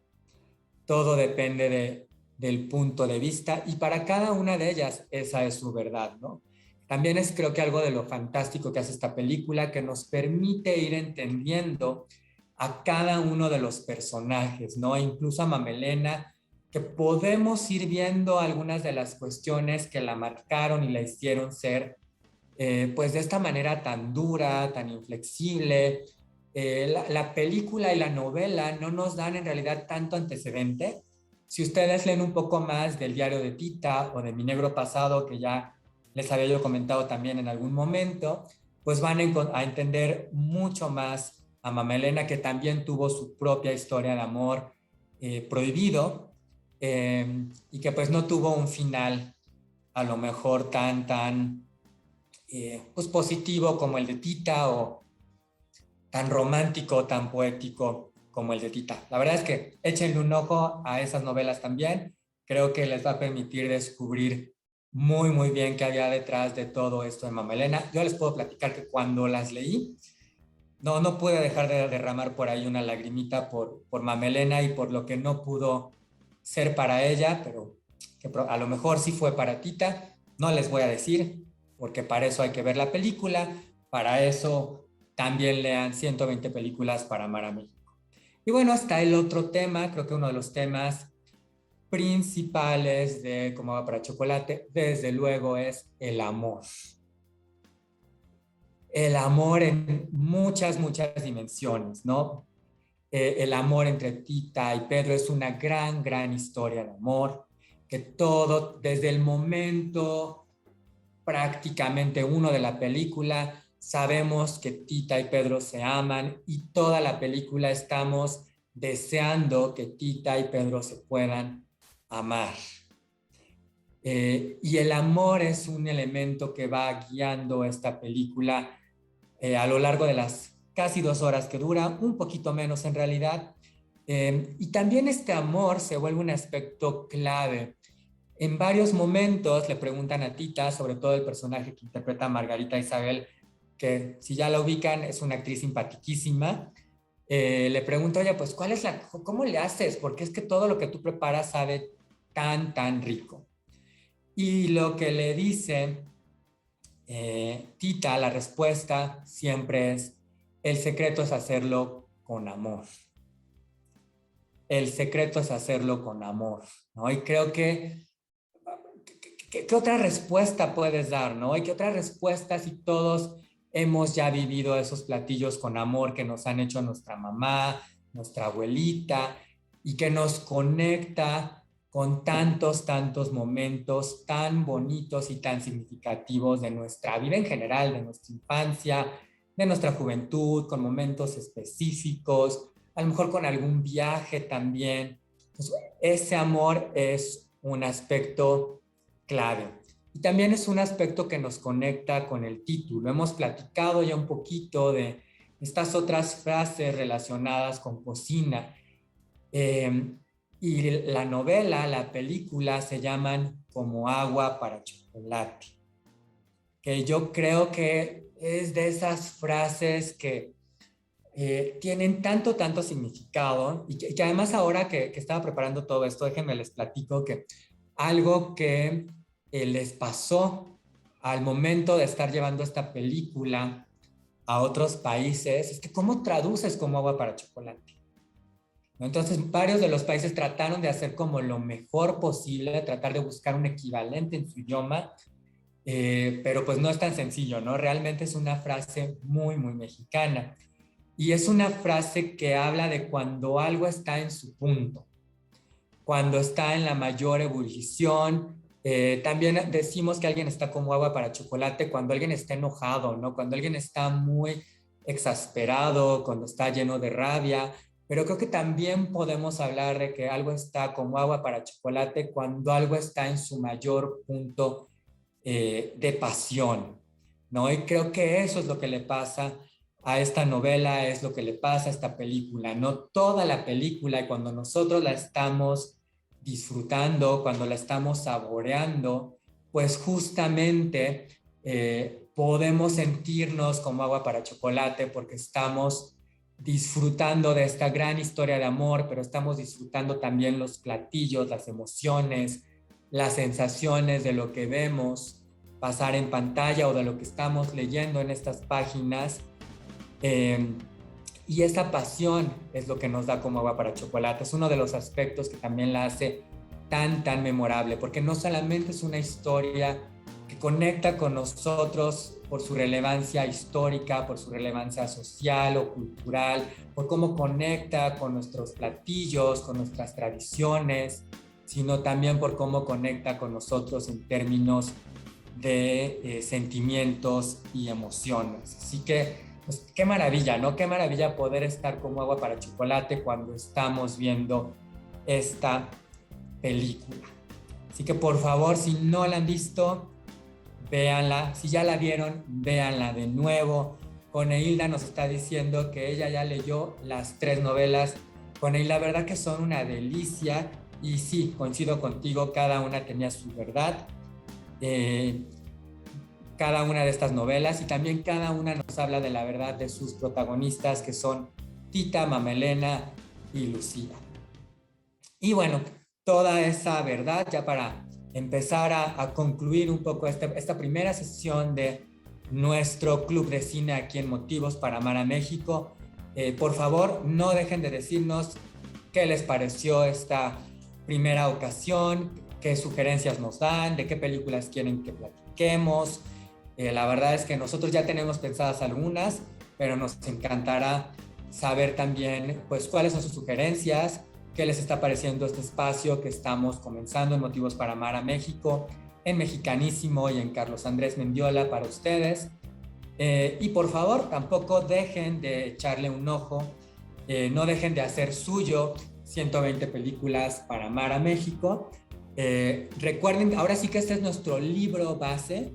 Todo depende del punto de vista y para cada una de ellas esa es su verdad, ¿no? También es creo que algo de lo fantástico que hace esta película que nos permite ir entendiendo a cada uno de los personajes, ¿no? Incluso a Mamelena, que podemos ir viendo algunas de las cuestiones que la marcaron y la hicieron ser pues de esta manera tan dura, tan inflexible. La película y la novela no nos dan en realidad tanto antecedente. Si ustedes leen un poco más del diario de Tita o de Mi Negro Pasado, que ya les había yo comentado también en algún momento, pues van a entender mucho más a Mamelena, que también tuvo su propia historia de amor prohibido y que pues no tuvo un final a lo mejor tan pues positivo como el de Tita o tan romántico, tan poético como el de Tita. La verdad es que échenle un ojo a esas novelas también. Creo que les va a permitir descubrir muy bien qué había detrás de todo esto de Mamelena. Yo les puedo platicar que cuando las leí, no pude dejar de derramar por ahí una lagrimita por Mamelena y por lo que no pudo ser para ella, pero que a lo mejor sí fue para Tita. No les voy a decir, porque para eso hay que ver la película, para eso también lean 120 películas para amar a México. Y bueno, hasta el otro tema, creo que uno de los temas principales de Cómo va para chocolate, desde luego es el amor. El amor en muchas dimensiones, ¿no? El amor entre Tita y Pedro es una gran historia de amor, que todo, desde el momento prácticamente uno de la película, sabemos que Tita y Pedro se aman y toda la película estamos deseando que Tita y Pedro se puedan amar. Y el amor es un elemento que va guiando esta película a lo largo de las casi 2 horas que dura, un poquito menos en realidad. Y también este amor se vuelve un aspecto clave. En varios momentos le preguntan a Tita, sobre todo el personaje que interpreta a Margarita Isabel, que si ya la ubican es una actriz simpaticísima. Le pregunta, oye, pues ¿cómo le haces? Porque es que todo lo que tú preparas sabe tan rico. Y lo que le dice Tita, la respuesta siempre es, el secreto es hacerlo con amor. El secreto es hacerlo con amor, ¿no? Y creo que ¿qué otra respuesta puedes dar, no? ¿Y qué otra respuesta si todos hemos ya vivido esos platillos con amor que nos han hecho nuestra mamá, nuestra abuelita, y que nos conecta con tantos momentos tan bonitos y tan significativos de nuestra vida en general, de nuestra infancia, de nuestra juventud, con momentos específicos, a lo mejor con algún viaje también? Pues ese amor es un aspecto clave. Y también es un aspecto que nos conecta con el título. Hemos platicado ya un poquito estas otras frases relacionadas con cocina. Y la novela, la película se llaman Como agua para chocolate, que yo creo que es de esas frases que tienen tanto significado y que además ahora que estaba preparando todo esto, déjenme les platico que algo que les pasó al momento de estar llevando esta película a otros países es que cómo traduces como agua para chocolate, ¿no? Entonces varios de los países trataron de hacer como lo mejor posible, tratar de buscar un equivalente en su idioma, pero pues no es tan sencillo, ¿no? Realmente es una frase muy mexicana. Y es una frase que habla de cuando algo está en su punto, cuando está en la mayor ebullición. También decimos que alguien está como agua para chocolate cuando alguien está enojado, ¿no? Cuando alguien está muy exasperado, cuando está lleno de rabia. Pero creo que también podemos hablar de que algo está como agua para chocolate cuando algo está en su mayor punto de pasión, ¿no? Y creo que eso es lo que le pasa a esta novela, es lo que le pasa a esta película, no toda la película, y cuando nosotros la estamos disfrutando, cuando la estamos saboreando, pues justamente podemos sentirnos como agua para chocolate porque estamos disfrutando de esta gran historia de amor, pero estamos disfrutando también los platillos, las emociones, las sensaciones de lo que vemos pasar en pantalla o de lo que estamos leyendo en estas páginas. Eh, y esa pasión es lo que nos da como agua para chocolate. Es uno de los aspectos que también la hace tan memorable, porque no solamente es una historia que conecta con nosotros por su relevancia histórica, por su relevancia social o cultural, por cómo conecta con nuestros platillos, con nuestras tradiciones, sino también por cómo conecta con nosotros en términos de sentimientos y emociones. Así que, pues, qué maravilla, ¿no? Qué maravilla poder estar como agua para chocolate cuando estamos viendo esta película. Así que, por favor, si no la han visto, véanla. Si ya la vieron, véanla de nuevo. Coneilda nos está diciendo que ella ya leyó las 3 novelas. Coneilda, la verdad que son una delicia. Y sí, coincido contigo, cada una tenía su verdad. Cada una de estas novelas, y también cada una nos habla de la verdad de sus protagonistas, que son Tita, Mamelena y Lucía. Y bueno, toda esa verdad, ya para empezar a concluir un poco esta primera sesión de nuestro club de cine aquí en Motivos para Amar a México, por favor, no dejen de decirnos qué les pareció esta primera ocasión, qué sugerencias nos dan, de qué películas quieren que platiquemos. La verdad es que nosotros ya tenemos pensadas algunas, pero nos encantará saber también, pues, cuáles son sus sugerencias, qué les está pareciendo este espacio que estamos comenzando en Motivos para Amar a México, en Mexicanísimo y en Carlos Andrés Mendiola para ustedes. Y por favor, tampoco dejen de echarle un ojo, no dejen de hacer suyo 120 películas para amar a México. Recuerden, ahora sí que este es nuestro libro base,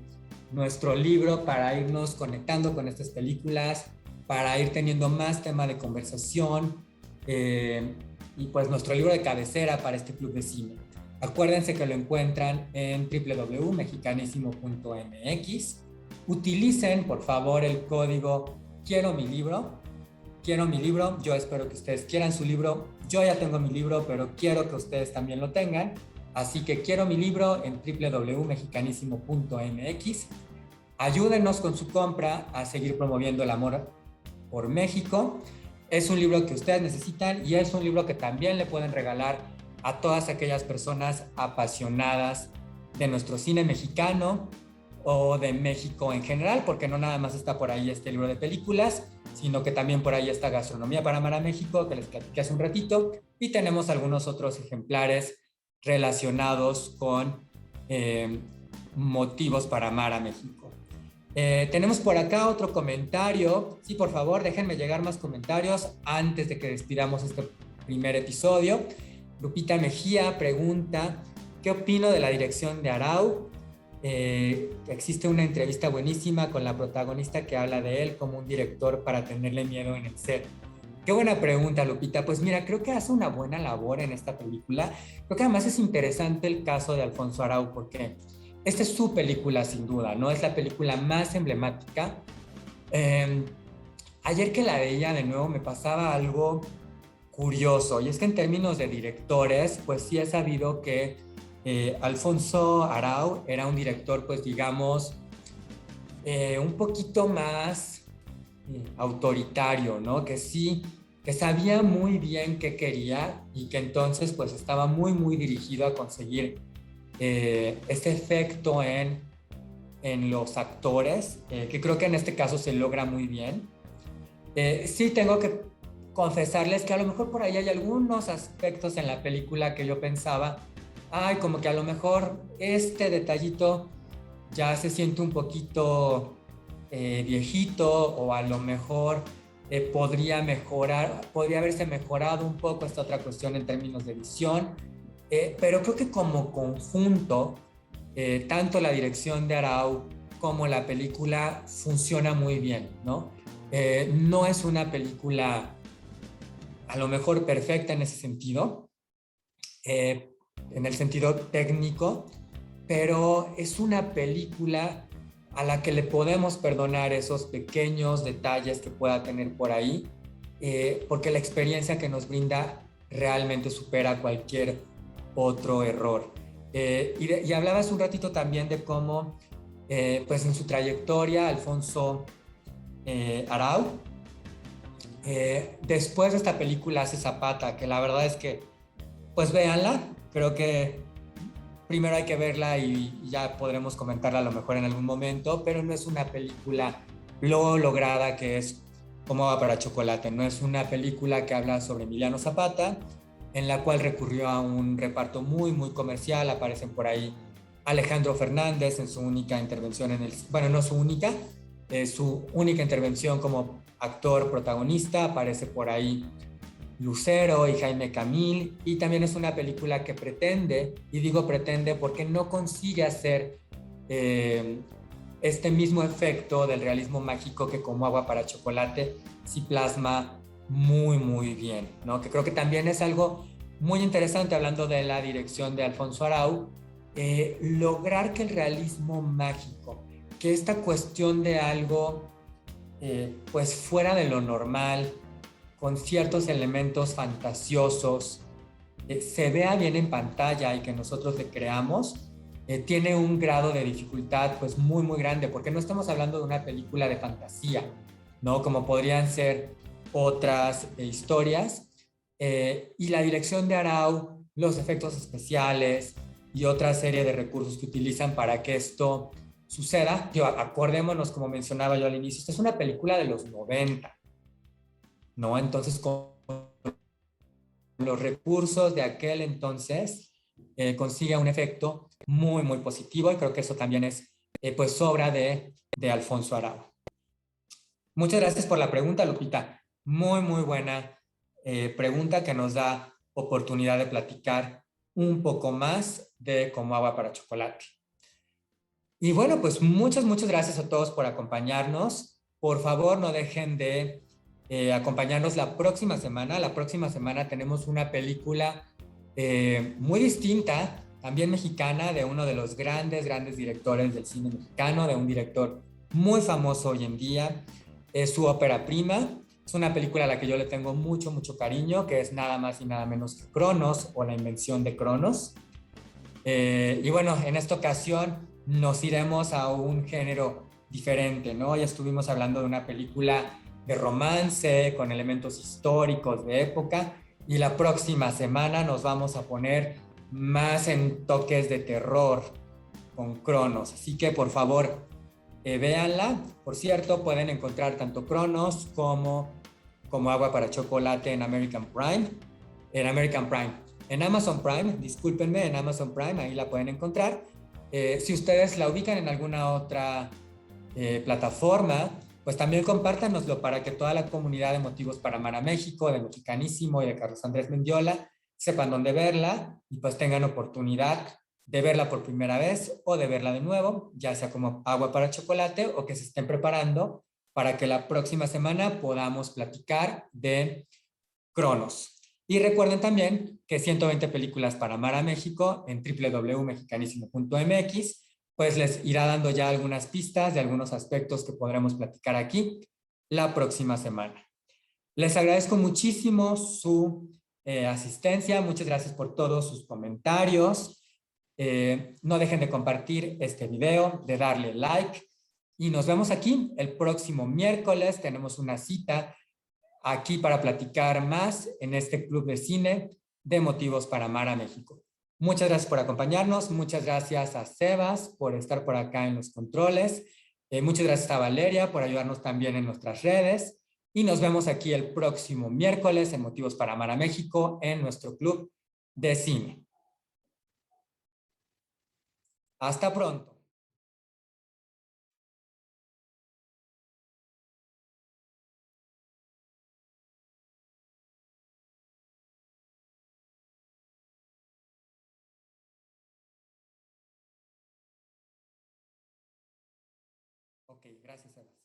nuestro libro para irnos conectando con estas películas, para ir teniendo más tema de conversación, y pues nuestro libro de cabecera para este club de cine. Acuérdense que lo encuentran en www.mexicanisimo.mx. Utilicen, por favor, el código Quiero mi libro. Quiero mi libro. Yo espero que ustedes quieran su libro. Yo ya tengo mi libro, pero quiero que ustedes también lo tengan. Así que quiero mi libro en www.mexicanisimo.mx. Ayúdenos con su compra a seguir promoviendo el amor por México. Es un libro que ustedes necesitan y es un libro que también le pueden regalar a todas aquellas personas apasionadas de nuestro cine mexicano o de México en general, porque no nada más está por ahí este libro de películas, sino que también por ahí está Gastronomía para Amar a México, que les platiqué hace un ratito, y tenemos algunos otros ejemplares relacionados con motivos para amar a México. Tenemos por acá otro comentario. Sí, por favor, déjenme llegar más comentarios antes de que despidamos este primer episodio. Lupita Mejía pregunta: ¿qué opino de la dirección de Arau? existe una entrevista buenísima con la protagonista que habla de él como un director para tenerle miedo en el set. Qué buena pregunta, Lupita. Pues mira, creo que hace una buena labor en esta película. Creo que además es interesante el caso de Alfonso Arau porque esta es su película sin duda, ¿no? Es la película más emblemática. Eh, Ayer que la veía de nuevo me pasaba algo curioso, y es que en términos de directores, pues sí he sabido que Alfonso Arau era un director, pues digamos, un poquito más autoritario, ¿no? Que sí, que sabía muy bien qué quería y que entonces pues estaba muy, muy dirigido a conseguir ese efecto en los actores, que creo que en este caso se logra muy bien. Sí tengo que confesarles que a lo mejor por ahí hay algunos aspectos en la película que yo pensaba, ay, como que a lo mejor este detallito ya se siente un poquito viejito, o a lo mejor podría mejorar, podría haberse mejorado un poco esta otra cuestión en términos de edición, pero creo que como conjunto, tanto la dirección de Arau como la película funciona muy bien, ¿no? No es una película a lo mejor perfecta en ese sentido, eh, en el sentido técnico, pero es una película a la que le podemos perdonar esos pequeños detalles que pueda tener por ahí, porque la experiencia que nos brinda realmente supera cualquier otro error. Y hablabas un ratito también de cómo, pues en su trayectoria, Alfonso Arau, después de esta película hace Zapata, que la verdad es que, pues véanla, creo que primero hay que verla y ya podremos comentarla a lo mejor en algún momento, pero no es una película lo lograda que es Como va para chocolate, no es una película que habla sobre Emiliano Zapata, en la cual recurrió a un reparto muy, muy comercial, aparecen por ahí Alejandro Fernández en su única intervención en el, bueno, no su única, su única intervención como actor protagonista, aparece por ahí Lucero y Jaime Camil, y también es una película que pretende, y digo pretende porque no consigue hacer eh, este mismo efecto del realismo mágico que Como agua para chocolate sí plasma muy, muy bien, ¿no? Que creo que también es algo muy interesante hablando de la dirección de Alfonso Arau, lograr que el realismo mágico, que esta cuestión de algo pues fuera de lo normal, con ciertos elementos fantasiosos, se vea bien en pantalla y que nosotros le creamos, tiene un grado de dificultad pues muy muy grande, porque no estamos hablando de una película de fantasía, ¿no? Como podrían ser otras historias, y la dirección de Arau, los efectos especiales y otra serie de recursos que utilizan para que esto suceda. Yo, acordémonos, como mencionaba yo al inicio, esta es una película de los 90, ¿no? Entonces, con los recursos de aquel entonces, consigue un efecto muy, muy positivo, y creo que eso también es, pues, obra de Alfonso Arau. Muchas gracias por la pregunta, Lupita. Muy, muy buena pregunta que nos da oportunidad de platicar un poco más de Como agua para chocolate. Y bueno, pues muchas, muchas gracias a todos por acompañarnos. Por favor, no dejen de acompañarnos la próxima semana. La próxima semana tenemos una película muy distinta, también mexicana, de uno de los grandes, grandes directores del cine mexicano, de un director muy famoso hoy en día. Es su ópera prima. Es una película a la que yo le tengo mucho, mucho cariño, que es nada más y nada menos que Cronos, o La invención de Cronos. Y bueno, en esta ocasión nos iremos a un género diferente, ¿no? Ya estuvimos hablando de una película de romance con elementos históricos de época, y la próxima semana nos vamos a poner más en toques de terror con Cronos. Así que por favor, véanla. Por cierto, pueden encontrar tanto Cronos como Agua para Chocolate en American Prime. En Amazon Prime, discúlpenme, en Amazon Prime, ahí la pueden encontrar. Si ustedes la ubican en alguna otra plataforma, pues también compártanoslo para que toda la comunidad de Motivos para Amar a México, de Mexicanísimo y de Carlos Andrés Mendiola sepan dónde verla, y pues tengan oportunidad de verla por primera vez o de verla de nuevo, ya sea como agua para chocolate o que se estén preparando para que la próxima semana podamos platicar de Cronos. Y recuerden también que 120 películas para amar a México en www.mexicanísimo.mx, pues les irá dando ya algunas pistas de algunos aspectos que podremos platicar aquí la próxima semana. Les agradezco muchísimo su asistencia, muchas gracias por todos sus comentarios. No dejen de compartir este video, de darle like y nos vemos aquí el próximo miércoles. Tenemos una cita aquí para platicar más en este club de cine de Motivos para Amar a México. Muchas gracias por acompañarnos, muchas gracias a Sebas por estar por acá en los controles, muchas gracias a Valeria por ayudarnos también en nuestras redes y nos vemos aquí el próximo miércoles en Motivos para Amar a México en nuestro club de cine. Hasta pronto. Ok, gracias, Sebas.